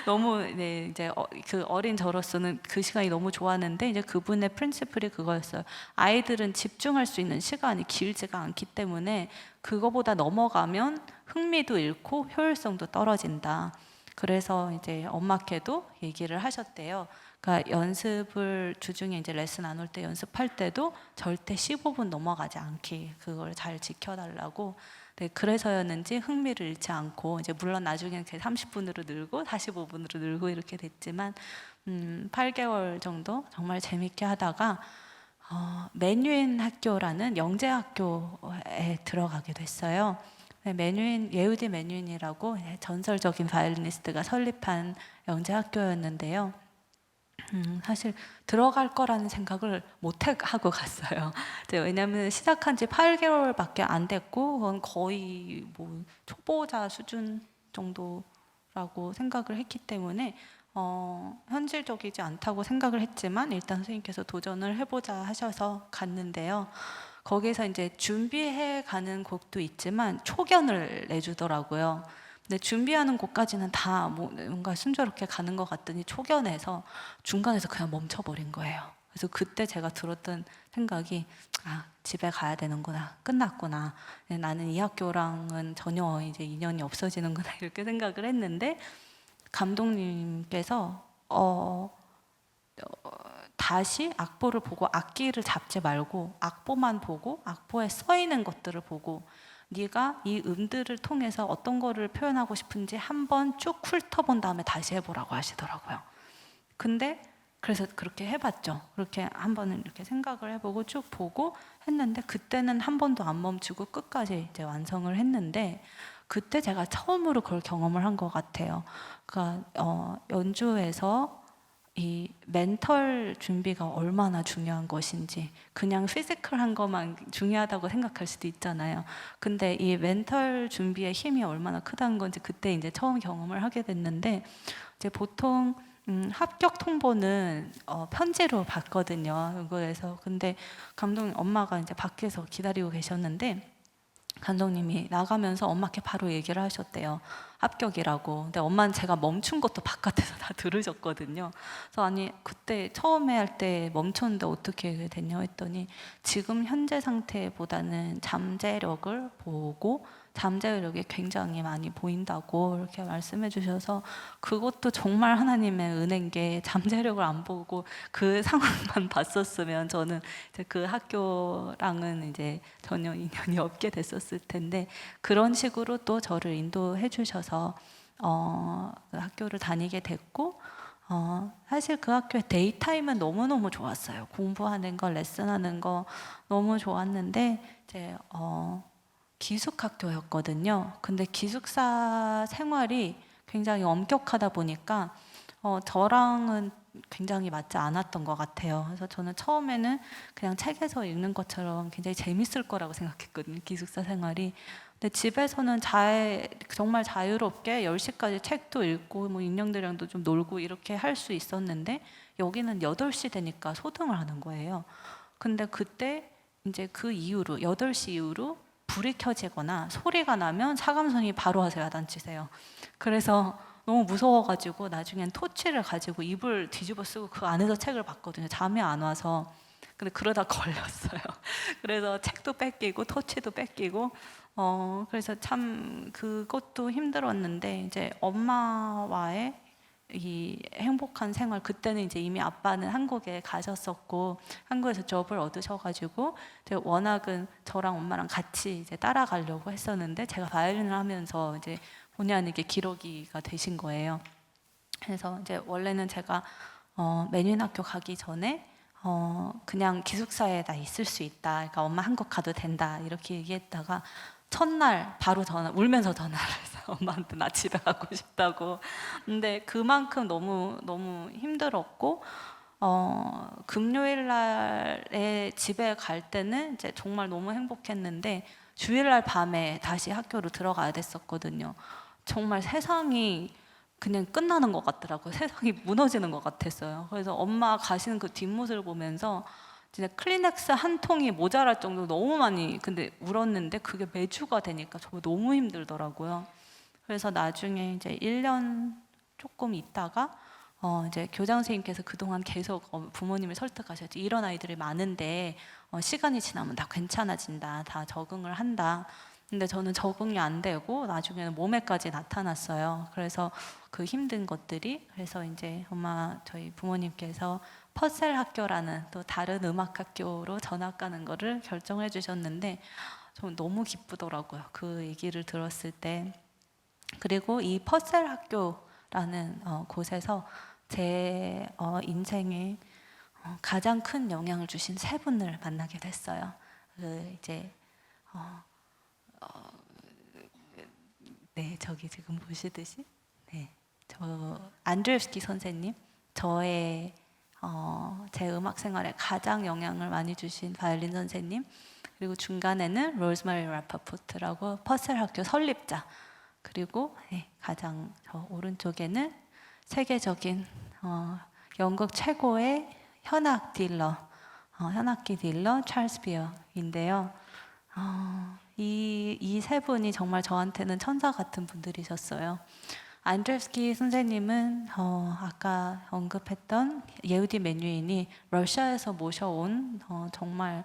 너무 네, 이제 그 어린 저로서는 그 시간이 너무 좋았는데 이제 그분의 프린시플이 그거였어요. 아이들은 집중할 수 있는 시간이 길지가 않기 때문에 그거보다 넘어가면 흥미도 잃고 효율성도 떨어진다. 그래서 이제 엄마께도 얘기를 하셨대요. 그러니까 연습을 주중에 이제 레슨 안 올 때 연습할 때도 절대 15분 넘어가지 않게 그걸 잘 지켜달라고. 네, 그래서였는지 흥미를 잃지 않고 이제 물론 나중에는 30분으로 늘고 45분으로 늘고 이렇게 됐지만 8개월 정도 정말 재밌게 하다가 맨유인 학교라는 영재 학교에 들어가게 됐어요. 네, 예우디 맨유인이라고 전설적인 바이올리니스트가 설립한 영재 학교였는데요. 사실 들어갈 거라는 생각을 못 하고 갔어요. 왜냐하면 시작한 지 8개월밖에 안 됐고 그건 거의 뭐 초보자 수준 정도라고 생각을 했기 때문에 현실적이지 않다고 생각을 했지만 일단 선생님께서 도전을 해보자 하셔서 갔는데요. 거기서 이제 준비해 가는 곡도 있지만 초견을 내주더라고요. 근데 준비하는 곡까지는 다 뭔가 순조롭게 가는 것 같더니 초견에서 중간에서 그냥 멈춰버린 거예요. 그래서 그때 제가 들었던 생각이 집에 가야 되는구나, 끝났구나. 나는 이 학교랑은 전혀 이제 인연이 없어지는구나 이렇게 생각을 했는데 감독님께서 다시 악보를 보고 악기를 잡지 말고 악보만 보고 악보에 써 있는 것들을 보고 네가 이 음들을 통해서 어떤 거를 표현하고 싶은지 한번 쭉 훑어본 다음에 다시 해보라고 하시더라고요. 근데 그래서 그렇게 해봤죠. 그렇게 한번은 이렇게 생각을 해보고 쭉 보고 했는데 그때는 한 번도 안 멈추고 끝까지 이제 완성을 했는데 그때 제가 처음으로 그걸 경험을 한 것 같아요. 그러니까 연주에서 이 멘털 준비가 얼마나 중요한 것인지 그냥 피지컬한 것만 중요하다고 생각할 수도 있잖아요. 근데 이 멘털 준비의 힘이 얼마나 크다는 건지 그때 이제 처음 경험을 하게 됐는데 이제 보통 합격 통보는 편지로 받거든요. 그래서 근데 감독님 엄마가 이제 밖에서 기다리고 계셨는데 감독님이 나가면서 엄마께 바로 얘기를 하셨대요. 합격이라고. 근데 엄마는 제가 멈춘 것도 바깥에서 다 들으셨거든요. 그래서 아니 그때 처음에 할 때 멈췄는데 어떻게 됐냐 했더니 지금 현재 상태보다는 잠재력을 보고 잠재력이 굉장히 많이 보인다고 이렇게 말씀해 주셔서 그것도 정말 하나님의 은혜인 게 잠재력을 안 보고 그 상황만 봤었으면 저는 이제 그 학교랑은 이제 전혀 인연이 없게 됐었을 텐데 그런 식으로 또 저를 인도해 주셔서 그 학교를 다니게 됐고 사실 그 학교의 데이타임은 너무너무 좋았어요. 공부하는 거, 레슨하는 거 너무 좋았는데 이제 기숙학교였거든요. 근데 기숙사 생활이 굉장히 엄격하다 보니까 저랑은 굉장히 맞지 않았던 것 같아요. 그래서 저는 처음에는 그냥 책에서 읽는 것처럼 굉장히 재밌을 거라고 생각했거든요. 기숙사 생활이. 근데 집에서는 정말 자유롭게 10시까지 책도 읽고 뭐 인형들이랑도 좀 놀고 이렇게 할 수 있었는데 여기는 8시 되니까 소등을 하는 거예요. 근데 그때 이제 그 이후로 8시 이후로 불이 켜지거나 소리가 나면 사감선이 바로 와서 야단치세요. 그래서 너무 무서워가지고 나중엔 토치를 가지고 이불 뒤집어 쓰고 그 안에서 책을 봤거든요. 잠이 안 와서. 근데 그러다 걸렸어요. 그래서 책도 뺏기고 토치도 뺏기고 그래서 참 그것도 힘들었는데 이제 엄마와의 이 행복한 생활, 그때는 이제 이미 아빠는 한국에 가셨었고 한국에서 잡을 얻으셔가지고 이제 워낙은 저랑 엄마랑 같이 이제 따라가려고 했었는데 제가 바이올린을 하면서 이제 본의 아니게 기러기가 되신 거예요. 그래서 이제 원래는 제가 메뉴인 학교 가기 전에 그냥 기숙사에 나 있을 수 있다, 그러니까 엄마 한국 가도 된다 이렇게 얘기했다가 첫날 바로 울면서 전화를 해서 엄마한테 나 집에 가고 싶다고. 근데 그만큼 너무 힘들었고 금요일 날에 집에 갈 때는 이제 정말 너무 행복했는데 주일날 밤에 다시 학교로 들어가야 됐었거든요. 정말 세상이 그냥 끝나는 것 같더라고요. 세상이 무너지는 것 같았어요. 그래서 엄마 가시는 그 뒷모습을 보면서 진짜 클리넥스 한 통이 모자랄 정도로 너무 많이 근데 울었는데 그게 매주가 되니까 정말 너무 힘들더라고요. 그래서 나중에 이제 1년 조금 있다가 이제 교장 선생님께서 그동안 계속 부모님을 설득하셨죠. 이런 아이들이 많은데 시간이 지나면 다 괜찮아진다, 다 적응을 한다. 근데 저는 적응이 안 되고 나중에는 몸에까지 나타났어요. 그래서 그 힘든 것들이, 그래서 이제 저희 부모님께서 퍼셀 학교라는 또 다른 음악 학교로 전학 가는 거를 결정해 주셨는데 저는 너무 기쁘더라고요. 그 얘기를 들었을 때. 그리고 이 퍼셀 학교라는 곳에서 제 인생에 가장 큰 영향을 주신 세 분을 만나게 됐어요. 이제 네, 저기 지금 보시듯이 네, 저 안드레ев스키 선생님, 제 음악 생활에 가장 영향을 많이 주신 바이올린 선생님, 그리고 중간에는 로즈마리 라파포트라고 퍼셀 학교 설립자, 그리고 가장 저 오른쪽에는 세계적인 영국 최고의 현악기 딜러 찰스 비어인데요. 이 세 분이 정말 저한테는 천사 같은 분들이셨어요. 안드레ев스키 선생님은 아까 언급했던 예후디 메뉴인이 러시아에서 모셔온 정말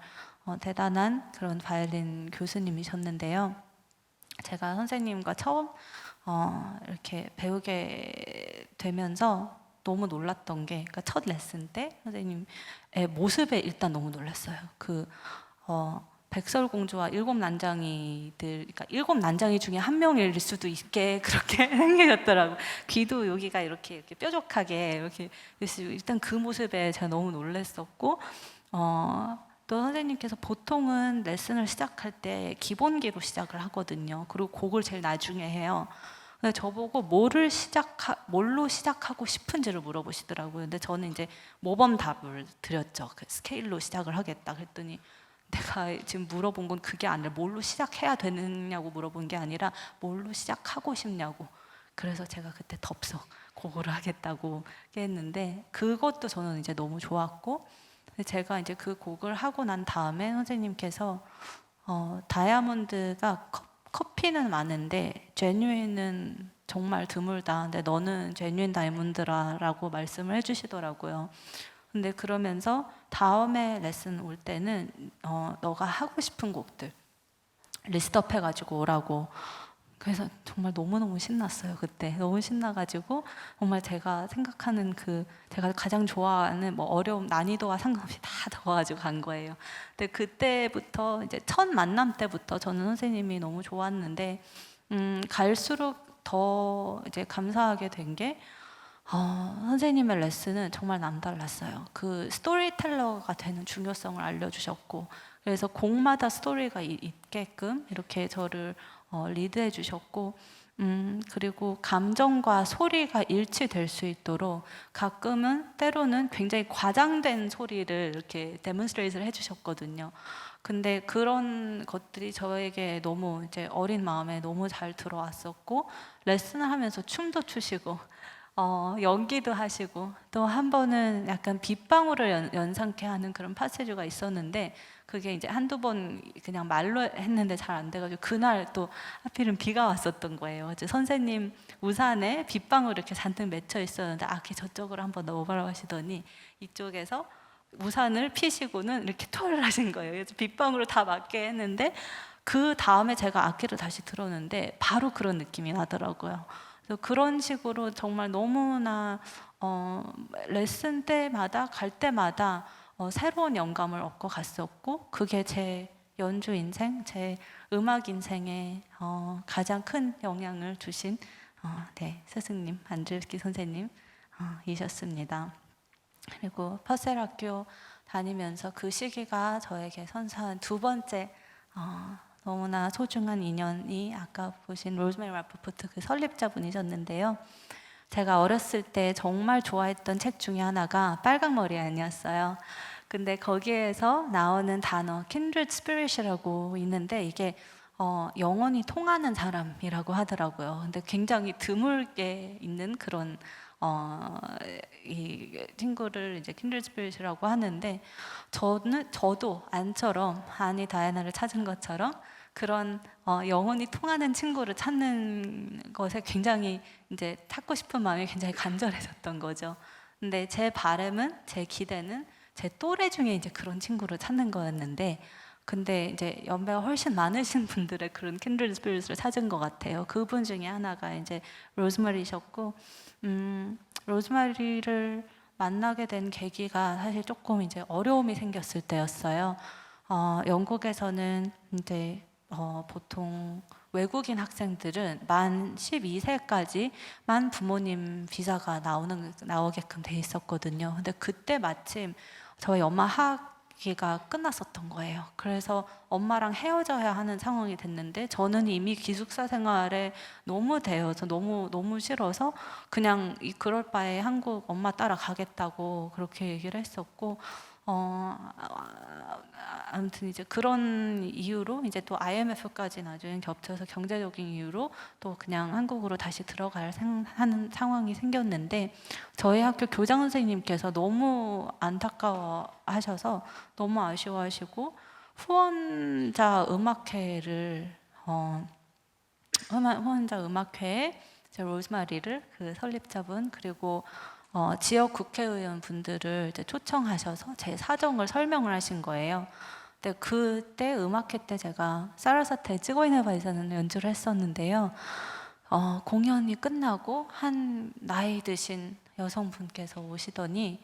대단한 그런 바이올린 교수님이셨는데요. 제가 선생님과 처음 이렇게 배우게 되면서 너무 놀랐던 게, 그러니까 첫 레슨 때 선생님의 모습에 일단 너무 놀랐어요. 백설공주와 일곱 난장이들, 그러니까 일곱 난장이 중에 한 명일 수도 있게 그렇게 생기셨더라고요. 귀도 여기가 이렇게 뾰족하게 이렇게, 일단 그 모습에 제가 너무 놀랐었고, 또 선생님께서 보통은 레슨을 시작할 때 기본기로 시작을 하거든요. 그리고 곡을 제일 나중에 해요. 근데 저보고 뭘로 시작하고 싶은지를 물어보시더라고요. 근데 저는 이제 모범 답을 드렸죠. 그 스케일로 시작을 하겠다 그랬더니, 내가 지금 물어본 건 그게 아니라 뭘로 시작해야 되느냐고 물어본 게 아니라 뭘로 시작하고 싶냐고. 그래서 제가 그때 덥석 그거를 하겠다고 했는데, 그것도 저는 이제 너무 좋았고, 제가 이제 그 곡을 하고 난 다음에 선생님께서 다이아몬드가 커피는 많은데 제뉴인은 정말 드물다. 근데 너는 제뉴인 다이아몬드라라고 말씀을 해주시더라고요. 근데 그러면서 다음에 레슨 올 때는 너가 하고 싶은 곡들 리스트업 해가지고 오라고. 그래서 정말 너무너무 신났어요. 그때 너무 신나가지고 정말 제가 생각하는 제가 가장 좋아하는 어려움, 난이도와 상관없이 다 적어가지고 간 거예요. 근데 그때부터 이제 첫 만남 때부터 저는 선생님이 너무 좋았는데 갈수록 더 이제 감사하게 된 게 선생님의 레슨은 정말 남달랐어요. 그 스토리텔러가 되는 중요성을 알려주셨고, 그래서 곡마다 스토리가 있게끔 이렇게 저를 리드해 주셨고, 그리고 감정과 소리가 일치될 수 있도록 때로는 굉장히 과장된 소리를 이렇게 데몬스트레이트를 해주셨거든요. 근데 그런 것들이 저에게 너무 이제 어린 마음에 너무 잘 들어왔었고, 레슨을 하면서 춤도 추시고 연기도 하시고, 또 한 번은 약간 빗방울을 연상케 하는 그런 파세주가 있었는데, 그게 이제 한두 번 그냥 말로 했는데 잘 안 돼가지고 그날 또 하필은 비가 왔었던 거예요. 이제 선생님 우산에 빗방울 이렇게 잔뜩 맺혀 있었는데 걔 저쪽으로 한번 넣어보라고 하시더니 이쪽에서 우산을 피시고는 이렇게 토를 하신 거예요. 그래서 빗방울을 다 맞게 했는데, 그 다음에 제가 악기를 다시 들었는데 바로 그런 느낌이 나더라고요. 그래서 그런 식으로 정말 너무나 레슨 때마다 갈 때마다 새로운 영감을 얻고 갔었고, 그게 제 연주 인생, 제 음악 인생에 가장 큰 영향을 주신 네, 스승님 안드레스키 선생님 이셨습니다. 그리고 퍼셀 학교 다니면서 그 시기가 저에게 선사한 두 번째 너무나 소중한 인연이 아까 보신 로즈메리 라프포트 그 설립자분이셨는데요. 제가 어렸을 때 정말 좋아했던 책 중에 하나가 빨강머리 아니었어요. 근데 거기에서 나오는 단어 kindred spirit이라고 있는데 이게 영원히 통하는 사람이라고 하더라고요. 근데 굉장히 드물게 있는 그런 이 친구를 이제 kindred spirit이라고 하는데, 저도 안처럼 아니 다이아나를 찾은 것처럼 그런 영혼이 통하는 친구를 찾는 것에 굉장히 이제 찾고 싶은 마음이 굉장히 간절해졌던 거죠. 근데 제 바람은, 제 기대는 제 또래 중에 이제 그런 친구를 찾는 거였는데, 근데 이제 연배가 훨씬 많으신 분들의 그런 kindred spirit을 찾은 것 같아요. 그분 중에 하나가 이제 로즈마리셨고, 로즈마리를 만나게 된 계기가 사실 조금 이제 어려움이 생겼을 때였어요. 영국에서는 이제 보통 외국인 학생들은 만 12세까지만 부모님 비자가 나오게끔 돼 있었거든요. 근데 그때 마침 저희 엄마 학기가 끝났었던 거예요. 그래서 엄마랑 헤어져야 하는 상황이 됐는데, 저는 이미 기숙사 생활에 너무 되어서 너무 싫어서 그냥 그럴 바에 한국 엄마 따라 가겠다고 그렇게 얘기를 했었고, 아무튼 이제 그런 이유로 이제 또 IMF까지 나중에 겹쳐서 경제적인 이유로 또 그냥 한국으로 다시 하는 상황이 생겼는데, 저희 학교 교장 선생님께서 너무 안타까워하셔서 너무 아쉬워하시고 후원자 음악회를 후원자 음악회에 로즈마리를 그 설립자분 그리고 지역 국회의원 분들을 이제 초청하셔서 제 사정을 설명을 하신 거예요. 근데 그때 음악회 때 제가 사라사테 찌고이네 바이사는 연주를 했었는데요. 공연이 끝나고 한 나이 드신 여성분께서 오시더니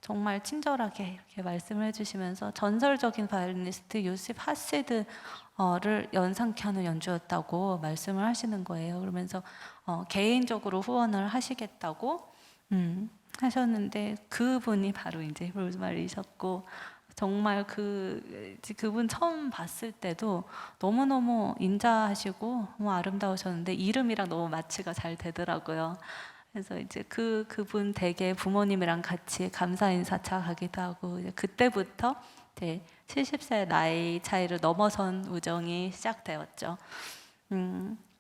정말 친절하게 이렇게 말씀을 해주시면서 전설적인 바이올리니스트 요셉 하세드를 연상케 하는 연주였다고 말씀을 하시는 거예요. 그러면서 개인적으로 후원을 하시겠다고 하셨는데, 그분이 바로 이제 로즈마리이셨고, 정말 그분 처음 봤을 때도 너무너무 인자하시고 너무 아름다우셨는데 이름이랑 너무 마치가 잘 되더라고요. 그래서 이제 그분 댁에 부모님이랑 같이 감사 인사차 가기도 하고, 이제 그때부터 이제 70세 나이 차이를 넘어선 우정이 시작되었죠.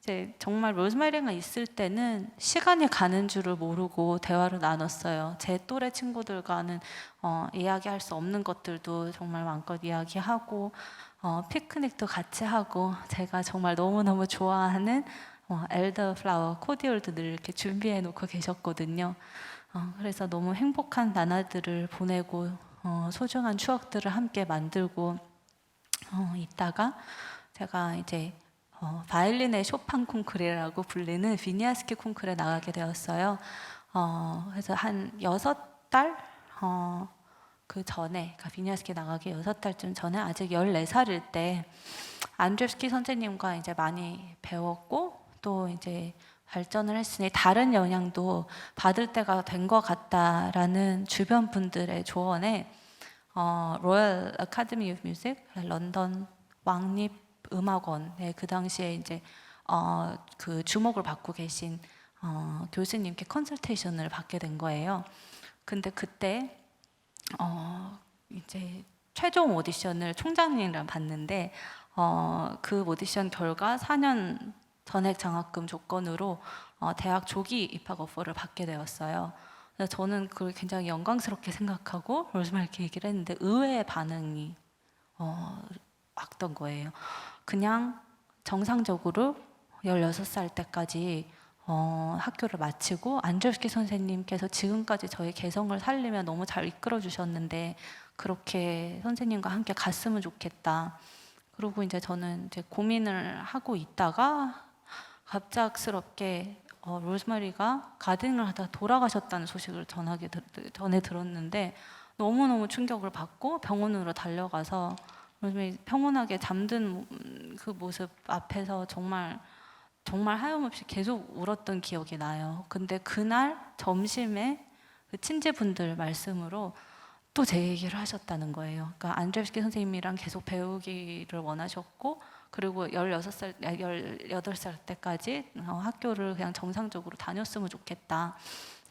이제 정말 로즈마리가 있을 때는 시간이 가는 줄을 모르고 대화를 나눴어요. 제 또래 친구들과는 이야기할 수 없는 것들도 정말 마음껏 이야기하고, 피크닉도 같이 하고, 제가 정말 너무너무 좋아하는 엘더 플라워 코디올도 늘 이렇게 준비해 놓고 계셨거든요. 그래서 너무 행복한 나날들을 보내고 소중한 추억들을 함께 만들고 있다가, 제가 이제 바이올린의 쇼판 콩쿠르라고 불리는 비니아스키 콩쿠르에 나가게 되었어요. 그래서 한 6달 그 전에, 그러니까 비니아스키 나가기 6달쯤 전에 아직 14살일 때 안드레스키 선생님과 이제 많이 배웠고, 또 이제 발전을 했으니 다른 영향도 받을 때가 된 것 같다라는 주변 분들의 조언에 로열 아카데미 오브 뮤직 런던 왕립 음악원에 그 당시에 이제 그 주목을 받고 계신 교수님께 컨설테이션을 받게 된 거예요. 근데 그때 이제 최종 오디션을 총장님이랑 봤는데 그 오디션 결과 4년 전액 장학금 조건으로 대학 조기 입학 오퍼를 받게 되었어요. 그래서 저는 그걸 굉장히 영광스럽게 생각하고 로즈마리께 얘기를 했는데 의외의 반응이 왔던 거예요. 그냥 정상적으로 16살 때까지 학교를 마치고, 안드레스키 선생님께서 지금까지 저의 개성을 살리며 너무 잘 이끌어 주셨는데 그렇게 선생님과 함께 갔으면 좋겠다. 그리고 이제 저는 이제 고민을 하고 있다가 갑작스럽게 로즈마리가 가든을 하다 돌아가셨다는 소식을 전해 들었는데 너무너무 충격을 받고 병원으로 달려가서 로즈마리 평온하게 잠든 그 모습 앞에서 정말 하염없이 계속 울었던 기억이 나요. 근데 그날 점심에 그 친지분들 말씀으로 또 제 얘기를 하셨다는 거예요. 그러니까 안드레ев스키 선생님이랑 계속 배우기를 원하셨고, 그리고 18살 때까지 학교를 그냥 정상적으로 다녔으면 좋겠다.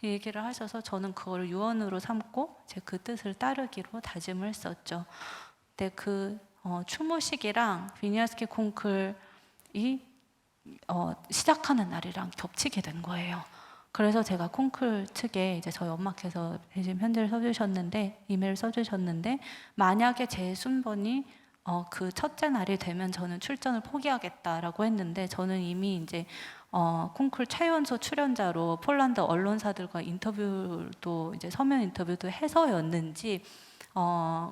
이 얘기를 하셔서 저는 그걸 유언으로 삼고 제 그 뜻을 따르기로 다짐을 했었죠. 근데 그 추모식이랑 비니아스키 콩쿨이 시작하는 날이랑 겹치게 된 거예요. 그래서 제가 콩쿨 측에 이제 저희 엄마께서 지금 편지를 써주셨는데, 이메일 써주셨는데, 만약에 제 순번이 그 첫째 날이 되면 저는 출전을 포기하겠다라고 했는데, 저는 이미 이제 콩쿨 최연소 출연자로 폴란드 언론사들과 인터뷰도 이제 서면 인터뷰도 해서였는지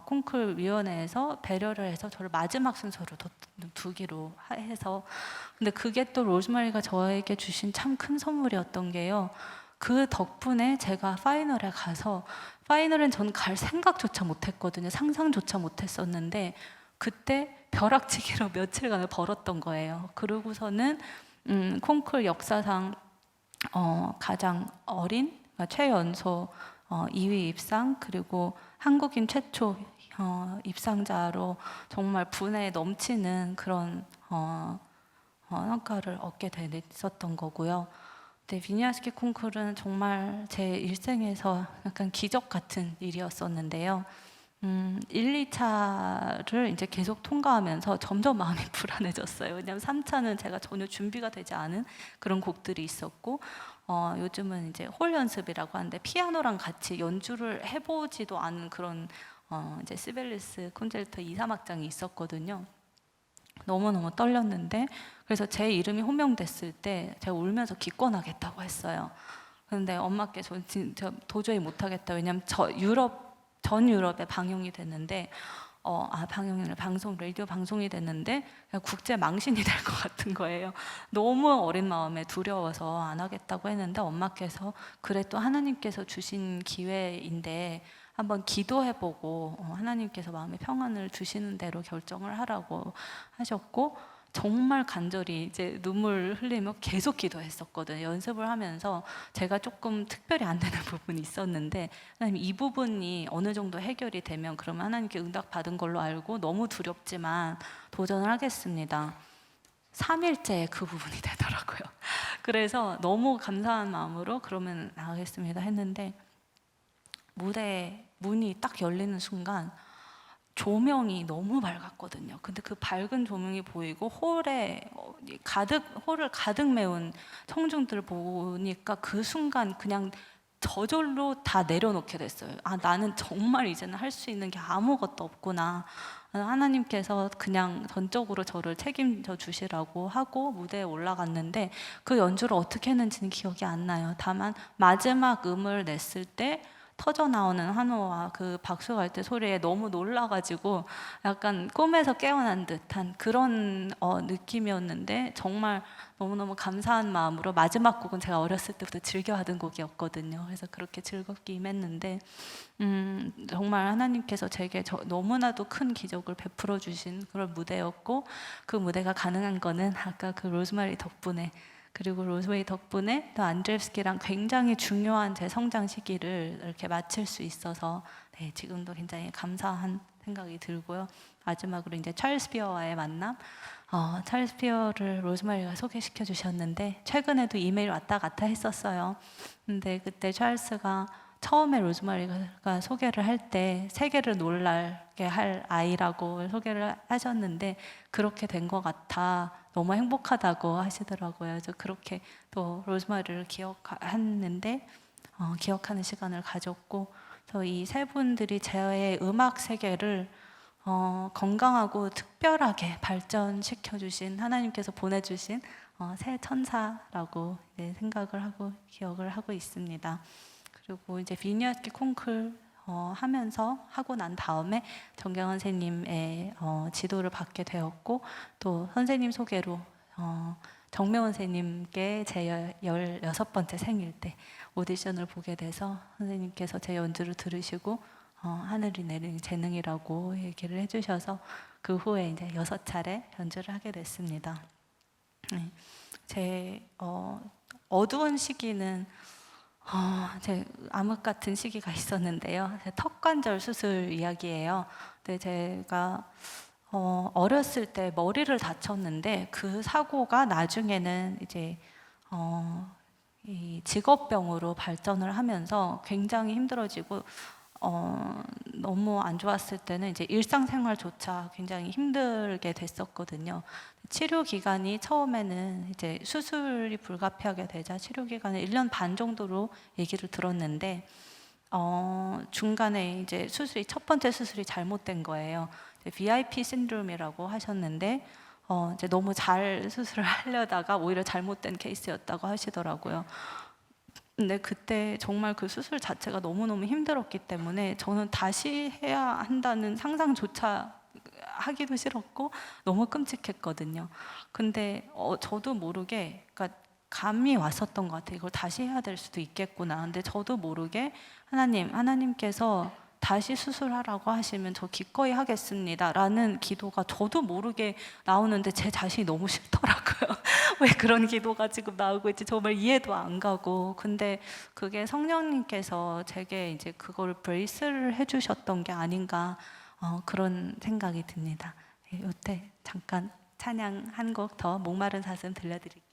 콩쿨 위원회에서 배려를 해서 저를 마지막 순서로 두기로 해서, 근데 그게 또 로즈마리가 저에게 주신 참 큰 선물이었던 게요, 그 덕분에 제가 파이널에 가서, 파이널엔 전 갈 생각조차 못했거든요. 상상조차 못했었는데 그때 벼락치기로 며칠간을 벌었던 거예요. 그러고서는 콩쿨 역사상 가장 어린, 그러니까 최연소 2위 입상, 그리고 한국인 최초 입상자로 정말 분에 넘치는 그런 성과를 얻게 됐었던 거고요. 근데 비니아스키 콩쿠르는 정말 제 일생에서 약간 기적 같은 일이었었는데요. 1, 2차를 이제 계속 통과하면서 점점 마음이 불안해졌어요. 왜냐하면 3차는 제가 전혀 준비가 되지 않은 그런 곡들이 있었고, 요즘은 이제 홀 연습이라고 하는데 피아노랑 같이 연주를 해보지도 않은 그런 이제 시벨리스 콘체르토 2, 3악장이 있었거든요. 너무너무 떨렸는데, 그래서 제 이름이 호명됐을 때 제가 울면서 기권하겠다고 했어요. 근데 엄마께서 진짜 도저히 못하겠다. 왜냐면 전 유럽에 방영이 됐는데 라디오 방송이 됐는데 국제 망신이 될 것 같은 거예요. 너무 어린 마음에 두려워서 안 하겠다고 했는데 엄마께서 그래 또 하나님께서 주신 기회인데 한번 기도해보고 하나님께서 마음의 평안을 주시는 대로 결정을 하라고 하셨고, 정말 간절히 이제 눈물 흘리며 계속 기도했었거든요. 연습을 하면서 제가 조금 특별히 안 되는 부분이 있었는데, 하나님 이 부분이 어느 정도 해결이 되면 그러면 하나님께 응답 받은 걸로 알고 너무 두렵지만 도전을 하겠습니다. 3일째 그 부분이 되더라고요. 그래서 너무 감사한 마음으로 그러면 나가겠습니다 했는데, 무대 문이 딱 열리는 순간 조명이 너무 밝았거든요. 근데 그 밝은 조명이 보이고 홀을 가득 메운 청중들을 보니까 그 순간 그냥 저절로 다 내려놓게 됐어요. 아, 나는 정말 이제는 할 수 있는 게 아무것도 없구나. 하나님께서 그냥 전적으로 저를 책임져 주시라고 하고 무대에 올라갔는데, 그 연주를 어떻게 했는지는 기억이 안 나요. 다만 마지막 음을 냈을 때 터져 나오는 한호와 그 박수 갈 때 소리에 너무 놀라가지고 약간 꿈에서 깨어난 듯한 그런 느낌이었는데, 정말 너무너무 감사한 마음으로, 마지막 곡은 제가 어렸을 때부터 즐겨 하던 곡이었거든요. 그래서 그렇게 즐겁게 임했는데 정말 하나님께서 제게 너무나도 큰 기적을 베풀어 주신 그런 무대였고, 그 무대가 가능한 거는 아까 그 로즈마리 덕분에, 그리고 로즈웨이 덕분에 또 안드레ев스키랑 굉장히 중요한 제 성장 시기를 이렇게 마칠 수 있어서 지금도 굉장히 감사한 생각이 들고요. 마지막으로 이제 찰스 피어와의 만남, 찰스 피어를 로즈마리가 소개시켜 주셨는데 최근에도 이메일 왔다 갔다 했었어요. 근데 그때 찰스가 처음에 로즈마리가 소개를 할 때 세계를 놀라게 할 아이라고 소개를 하셨는데 그렇게 된 것 같아 너무 행복하다고 하시더라고요. 그래서 그렇게 또 로즈마리를 기억하는데 기억하는 시간을 가졌고, 그래서 이 세 분들이 제 음악 세계를 건강하고 특별하게 발전시켜 주신, 하나님께서 보내주신 새 천사라고 생각을 하고 기억을 하고 있습니다. 그리고 이제 비니아스키 콩쿨 하고 난 다음에 정경원 선생님의 지도를 받게 되었고, 또 선생님 소개로 정명훈 선생님께 제 16번째 생일 때 오디션을 보게 돼서 선생님께서 제 연주를 들으시고 하늘이 내린 재능이라고 얘기를 해주셔서 그 후에 이제 6차례 연주를 하게 됐습니다. 네. 제 어두운 시기는 제 암흑 같은 시기가 있었는데요. 제 턱관절 수술 이야기예요. 근데 제가 어렸을 때 머리를 다쳤는데 그 사고가 나중에는 이제 이 직업병으로 발전을 하면서 굉장히 힘들어지고 너무 안 좋았을 때는 이제 일상생활조차 굉장히 힘들게 됐었거든요. 치료 기간이 처음에는 이제 수술이 불가피하게 되자 치료 기간을 1년 반 정도로 얘기를 들었는데 중간에 이제 첫 번째 수술이 잘못된 거예요. VIP 신드롬이라고 하셨는데 이제 너무 잘 수술을 하려다가 오히려 잘못된 케이스였다고 하시더라고요. 근데 그때 정말 그 수술 자체가 너무너무 힘들었기 때문에 저는 다시 해야 한다는 상상조차 하기도 싫었고 너무 끔찍했거든요. 근데 저도 모르게, 그러니까 감이 왔었던 것 같아요. 이걸 다시 해야 될 수도 있겠구나. 근데 저도 모르게 하나님께서 다시 수술하라고 하시면 저 기꺼이 하겠습니다 라는 기도가 저도 모르게 나오는데 제 자신이 너무 싫더라고요. 왜 그런 기도가 지금 나오고 있지 정말 이해도 안 가고. 근데 그게 성령님께서 제게 이제 그걸 브레이스를 해주셨던 게 아닌가 그런 생각이 듭니다. 이때 잠깐 찬양 한 곡 더 목마른 사슴 들려드릴게요.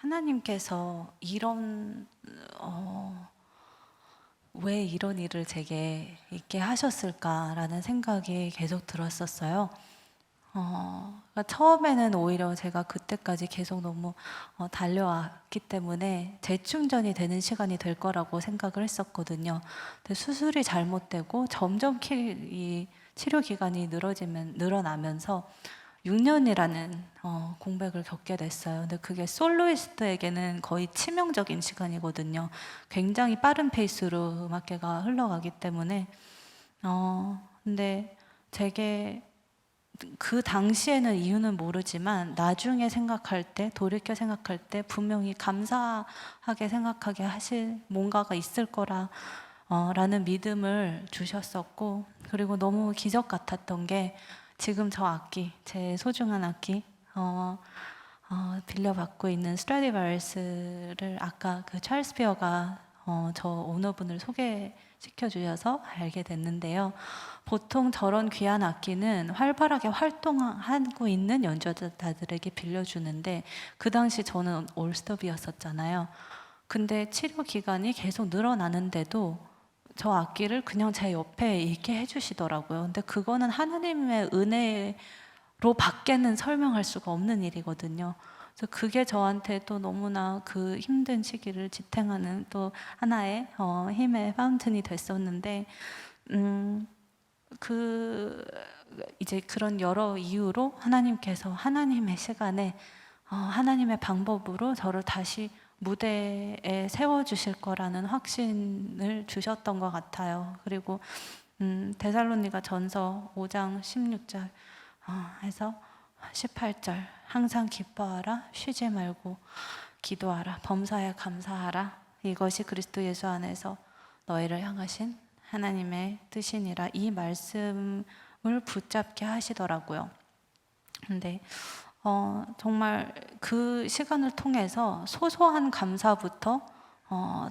하나님께서 이런 왜 이런 일을 제게 있게 하셨을까라는 생각이 계속 들었었어요. 그러니까 처음에는 오히려 제가 그때까지 계속 너무 달려왔기 때문에 재충전이 되는 시간이 될 거라고 생각을 했었거든요. 근데 수술이 잘못되고 점점 이 치료 기간이 늘어나면서 6년이라는 공백을 겪게 됐어요. 근데 그게 솔로이스트에게는 거의 치명적인 시간이거든요. 굉장히 빠른 페이스로 음악계가 흘러가기 때문에 근데 제게 그 당시에는 이유는 모르지만 나중에 생각할 때, 돌이켜 생각할 때 분명히 감사하게 생각하게 하실 뭔가가 있을 거라 라는 믿음을 주셨었고, 그리고 너무 기적 같았던 게 지금 저 악기, 제 소중한 악기 빌려받고 있는 스트라디바리스를 아까 그 찰스 피어가 저 오너분을 소개시켜 주셔서 알게 됐는데요. 보통 저런 귀한 악기는 활발하게 활동하고 있는 연주자들에게 빌려주는데 그 당시 저는 올스톱이었었잖아요. 근데 치료 기간이 계속 늘어나는데도 저 악기를 그냥 제 옆에 있게 해주시더라고요. 근데 그거는 하나님의 은혜로 밖에는 설명할 수가 없는 일이거든요. 그래서 그게 저한테 또 너무나 그 힘든 시기를 지탱하는 또 하나의 힘의 파운틴이 됐었는데, 그 이제 그런 여러 이유로 하나님께서 하나님의 시간에 하나님의 방법으로 저를 다시 무대에 세워주실 거라는 확신을 주셨던 것 같아요. 그리고 데살로니가 전서 5장 16절 해서 18절 항상 기뻐하라 쉬지 말고 기도하라 범사에 감사하라 이것이 그리스도 예수 안에서 너희를 향하신 하나님의 뜻이니라 이 말씀을 붙잡게 하시더라고요. 근데 정말 그 시간을 통해서 소소한 감사부터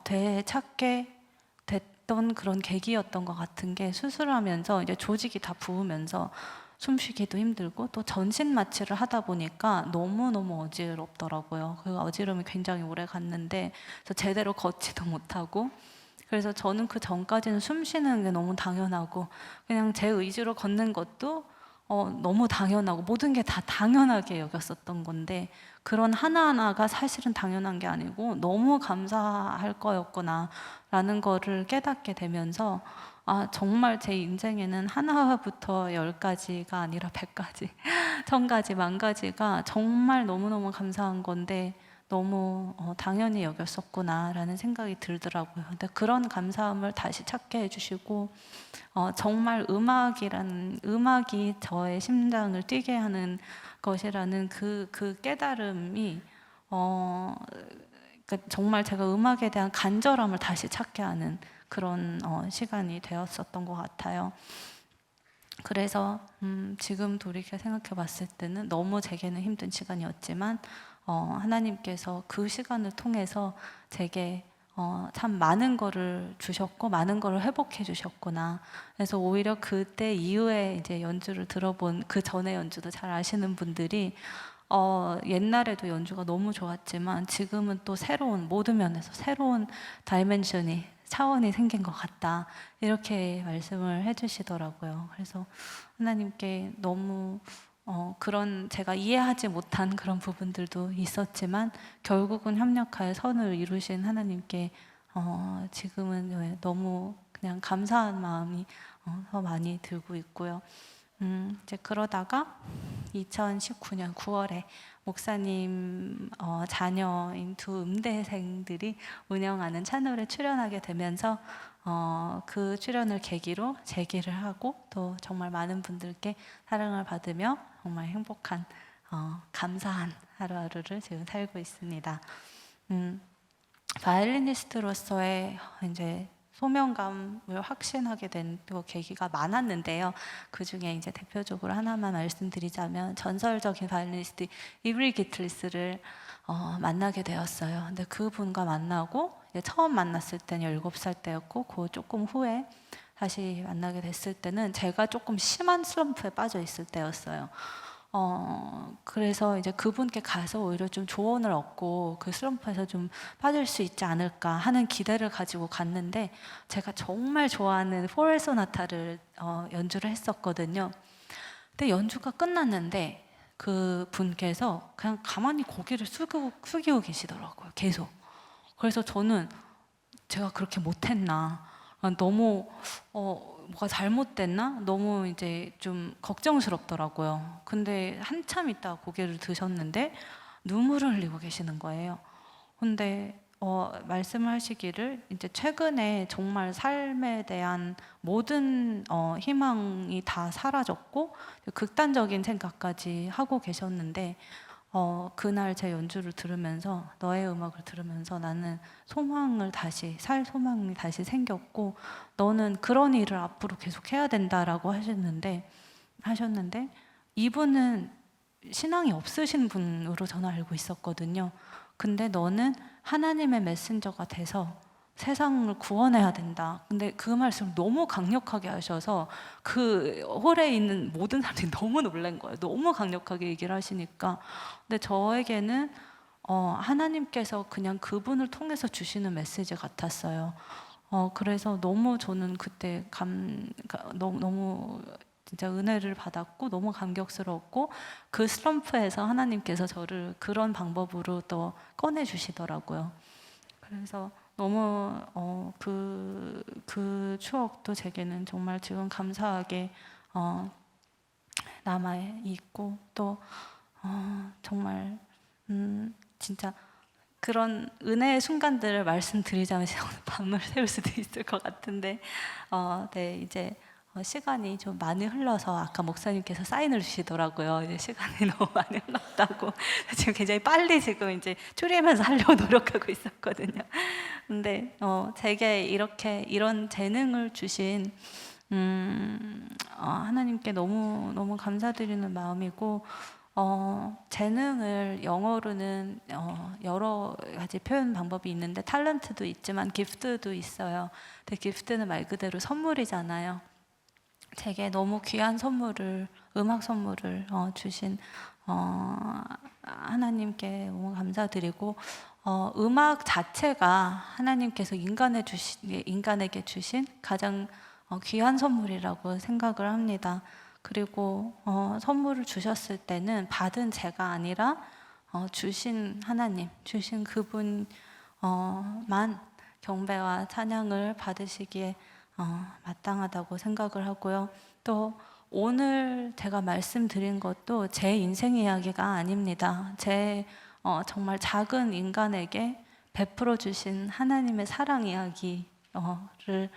되찾게 됐던 그런 계기였던 것 같은 게 수술하면서 이제 조직이 다 부으면서 숨쉬기도 힘들고 또 전신 마취를 하다 보니까 너무너무 어지럽더라고요. 그 어지럼이 굉장히 오래 갔는데 그래서 제대로 걷지도 못하고 그래서 저는 그 전까지는 숨 쉬는 게 너무 당연하고 그냥 제 의지로 걷는 것도 너무 당연하고 모든 게 다 당연하게 여겼었던 건데 그런 하나하나가 사실은 당연한 게 아니고 너무 감사할 거였구나 라는 거를 깨닫게 되면서 정말 제 인생에는 하나부터 10가지가 아니라 100가지, 1000가지, 10,000가지가 정말 너무너무 감사한 건데 너무 당연히 여겼었구나라는 생각이 들더라고요. 근데 그런 감사함을 다시 찾게 해주시고 정말 음악이 저의 심장을 뛰게 하는 것이라는 그 깨달음이 그러니까 정말 제가 음악에 대한 간절함을 다시 찾게 하는 그런 시간이 되었었던 것 같아요. 그래서 지금 돌이켜 생각해 봤을 때는 너무 제게는 힘든 시간이었지만 하나님께서 그 시간을 통해서 제게 참 많은 거를 주셨고 많은 거를 회복해 주셨구나. 그래서 오히려 그때 이후에 이제 연주를 들어본 그 전에 연주도 잘 아시는 분들이 옛날에도 연주가 너무 좋았지만 지금은 또 새로운 모든 면에서 새로운 차원이 생긴 것 같다 이렇게 말씀을 해주시더라고요. 그래서 하나님께 너무 그런 제가 이해하지 못한 그런 부분들도 있었지만 결국은 협력하여 선을 이루신 하나님께 지금은 너무 그냥 감사한 마음이 더 많이 들고 있고요. 이제 그러다가 2019년 9월에 목사님 자녀인 두 음대생들이 운영하는 채널에 출연하게 되면서 그 출연을 계기로 재기를 하고 또 정말 많은 분들께 사랑을 받으며 정말 행복한 감사한 하루하루를 지금 살고 있습니다. 바이올리니스트로서의 이제 소명감을 확신하게 된 또 계기가 많았는데요. 그 중에 이제 대표적으로 하나만 말씀드리자면 전설적인 바이올리니스트 이브리 기틀리스를 만나게 되었어요. 근데 그분과 만나고 이제 처음 만났을 때는 17살 때였고 그 조금 후에 다시 만나게 됐을 때는 제가 조금 심한 슬럼프에 빠져 있을 때였어요. 그래서 이제 그분께 가서 오히려 좀 조언을 얻고 그 슬럼프에서 좀 빠질 수 있지 않을까 하는 기대를 가지고 갔는데, 제가 정말 좋아하는 포엘 소나타를 연주를 했었거든요. 근데 연주가 끝났는데 그 분께서 그냥 가만히 고개를 숙이고 계시더라고요, 계속. 그래서 저는 제가 그렇게 못했나, 너무 뭐가 잘못됐나, 너무 이제 좀 걱정스럽더라고요. 근데 한참 있다 고개를 드셨는데 눈물을 흘리고 계시는 거예요. 근데 말씀을 하시기를 이제 최근에 정말 삶에 대한 모든 희망이 다 사라졌고 극단적인 생각까지 하고 계셨는데, 그날 제 연주를 들으면서, 너의 음악을 들으면서 나는 소망을 다시, 살 소망이 다시 생겼고, 너는 그런 일을 앞으로 계속 해야 된다라고 하셨는데, 이분은 신앙이 없으신 분으로 저는 알고 있었거든요. 근데 너는 하나님의 메신저가 돼서 세상을 구원해야 된다. 근데 그 말씀을 너무 강력하게 하셔서 그 홀에 있는 모든 사람들이 너무 놀란 거예요. 너무 강력하게 얘기를 하시니까. 근데 저에게는 하나님께서 그냥 그분을 통해서 주시는 메시지 같았어요. 그래서 너무 저는 그때 너무 진짜 은혜를 받았고 너무 감격스러웠고, 그 슬럼프에서 하나님께서 저를 그런 방법으로 또 꺼내 주시더라고요. 그래서 너무 그 추억도 제게는 정말 지금 감사하게 남아 있고, 또 정말 진짜 그런 은혜의 순간들을 말씀드리자면 오늘 밤을 새울 수도 있을 것 같은데, 네, 이제 시간이 좀 많이 흘러서 아까 목사님께서 사인을 주시더라고요. 이제 시간이 너무 많이 흘렀다고. 지금 굉장히 빨리 지금 이제 추리하면서 하려고 노력하고 있었거든요. 근데 제게 이런 재능을 주신 하나님께 너무 너무 감사드리는 마음이고, 재능을 영어로는 여러 가지 표현 방법이 있는데 탤런트도 있지만 기프트도 있어요. 근데 기프트는 말 그대로 선물이잖아요. 제게 너무 귀한 선물을, 음악 선물을 주신 하나님께 너무 감사드리고, 음악 자체가 하나님께서 인간에게 주신 가장 귀한 선물이라고 생각을 합니다. 그리고 선물을 주셨을 때는 받은 제가 아니라 주신 하나님, 주신 그분만 경배와 찬양을 받으시기에 마땅하다고 생각을 하고요. 또 오늘 제가 말씀드린 것도 제 인생 이야기가 아닙니다. 제 정말 작은 인간에게 베풀어 주신 하나님의 사랑 이야기를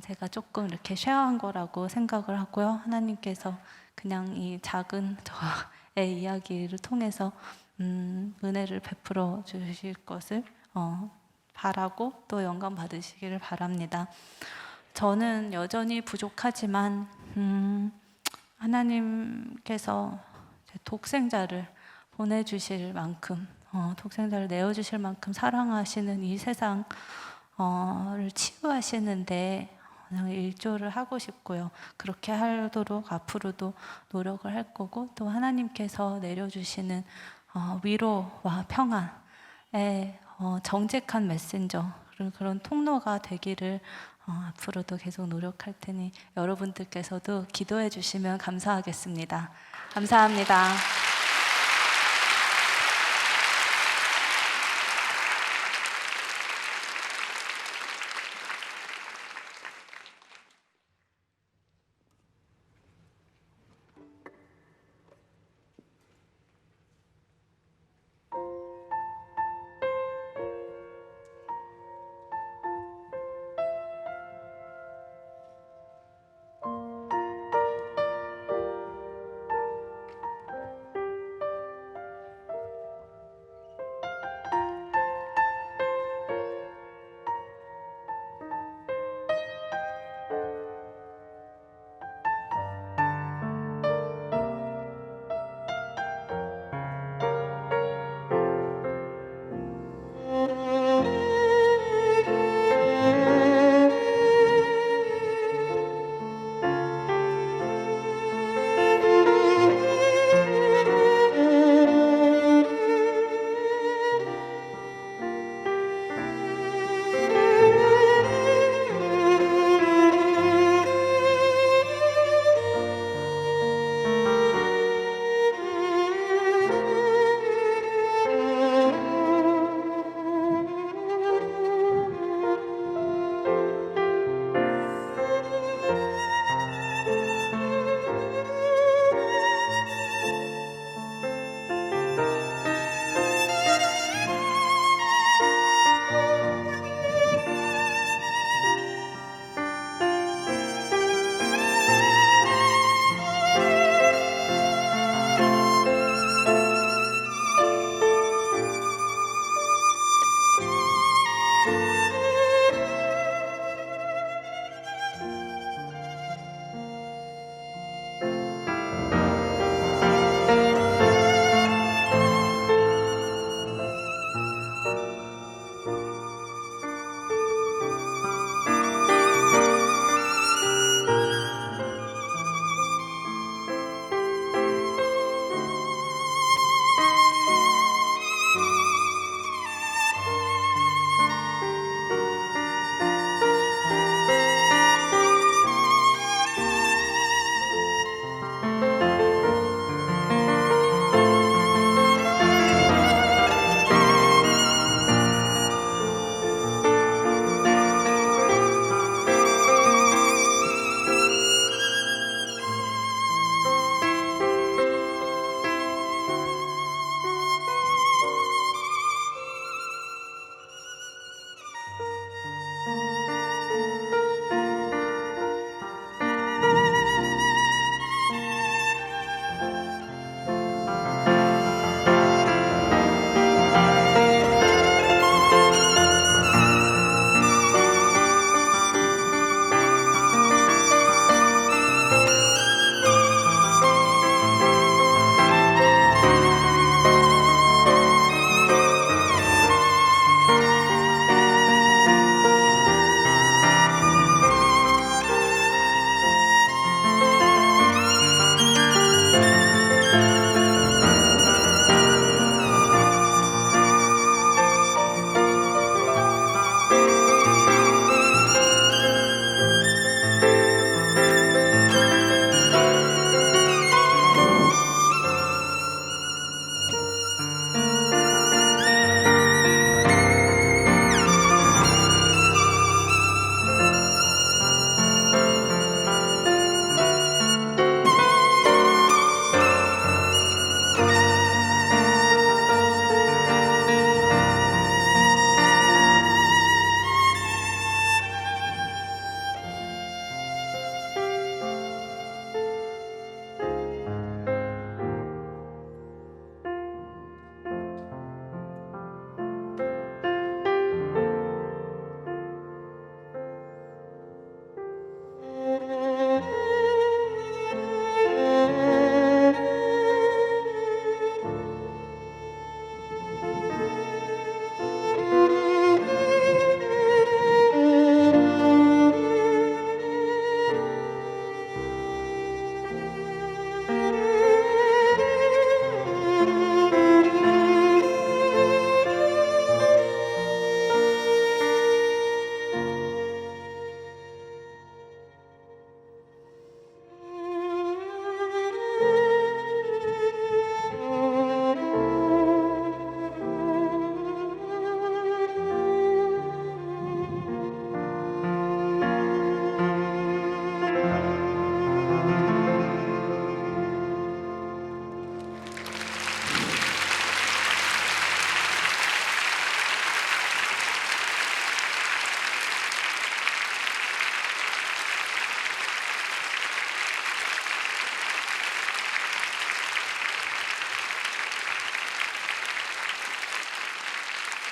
제가 조금 이렇게 쉐어한 거라고 생각을 하고요. 하나님께서 그냥 이 작은 저의 이야기를 통해서 은혜를 베풀어 주실 것을 바라고 또 영광 받으시기를 바랍니다. 저는 여전히 부족하지만 하나님께서 독생자를 보내주실 만큼, 독생자를 내어주실 만큼 사랑하시는 이 세상을 치유하시는데 그냥 일조를 하고 싶고요. 그렇게 하도록 앞으로도 노력을 할 거고, 또 하나님께서 내려주시는 위로와 평안의 정직한 메신저, 그런 통로가 되기를 앞으로도 계속 노력할 테니 여러분들께서도 기도해 주시면 감사하겠습니다. 감사합니다.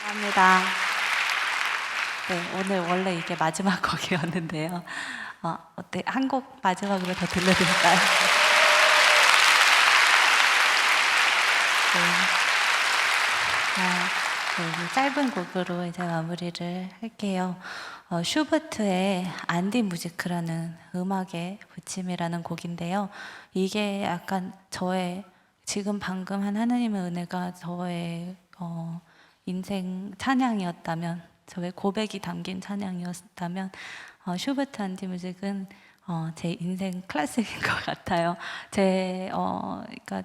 감사합니다. 네, 오늘 원래 이게 마지막 곡이었는데요. 어때? 한 곡 마지막으로 더 들려드릴까요? 네. 이 짧은 곡으로 이제 마무리를 할게요. 슈버트의 안디 무지크라는 음악의 부침이라는 곡인데요. 이게 약간 저의 지금 방금 한 하나님의 은혜가 저의 인생 찬양이었다면, 저의 고백이 담긴 찬양이었다면, 슈버트 안디 뮤직은 제 인생 클래식인 것 같아요. 그러니까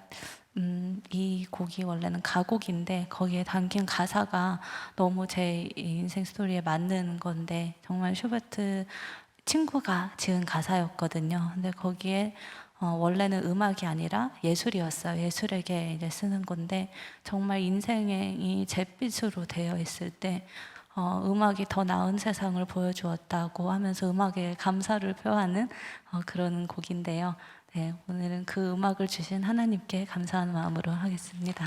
이 곡이 원래는 가곡인데 거기에 담긴 가사가 너무 제 인생 스토리에 맞는 건데, 정말 슈베트 친구가 지은 가사였거든요. 근데 거기에 원래는 음악이 아니라 예술이었어요. 예술에게 이제 쓰는 건데, 정말 인생의 이 잿빛으로 되어 있을 때 음악이 더 나은 세상을 보여주었다고 하면서 음악에 감사를 표하는 그런 곡인데요. 네, 오늘은 그 음악을 주신 하나님께 감사하는 마음으로 하겠습니다.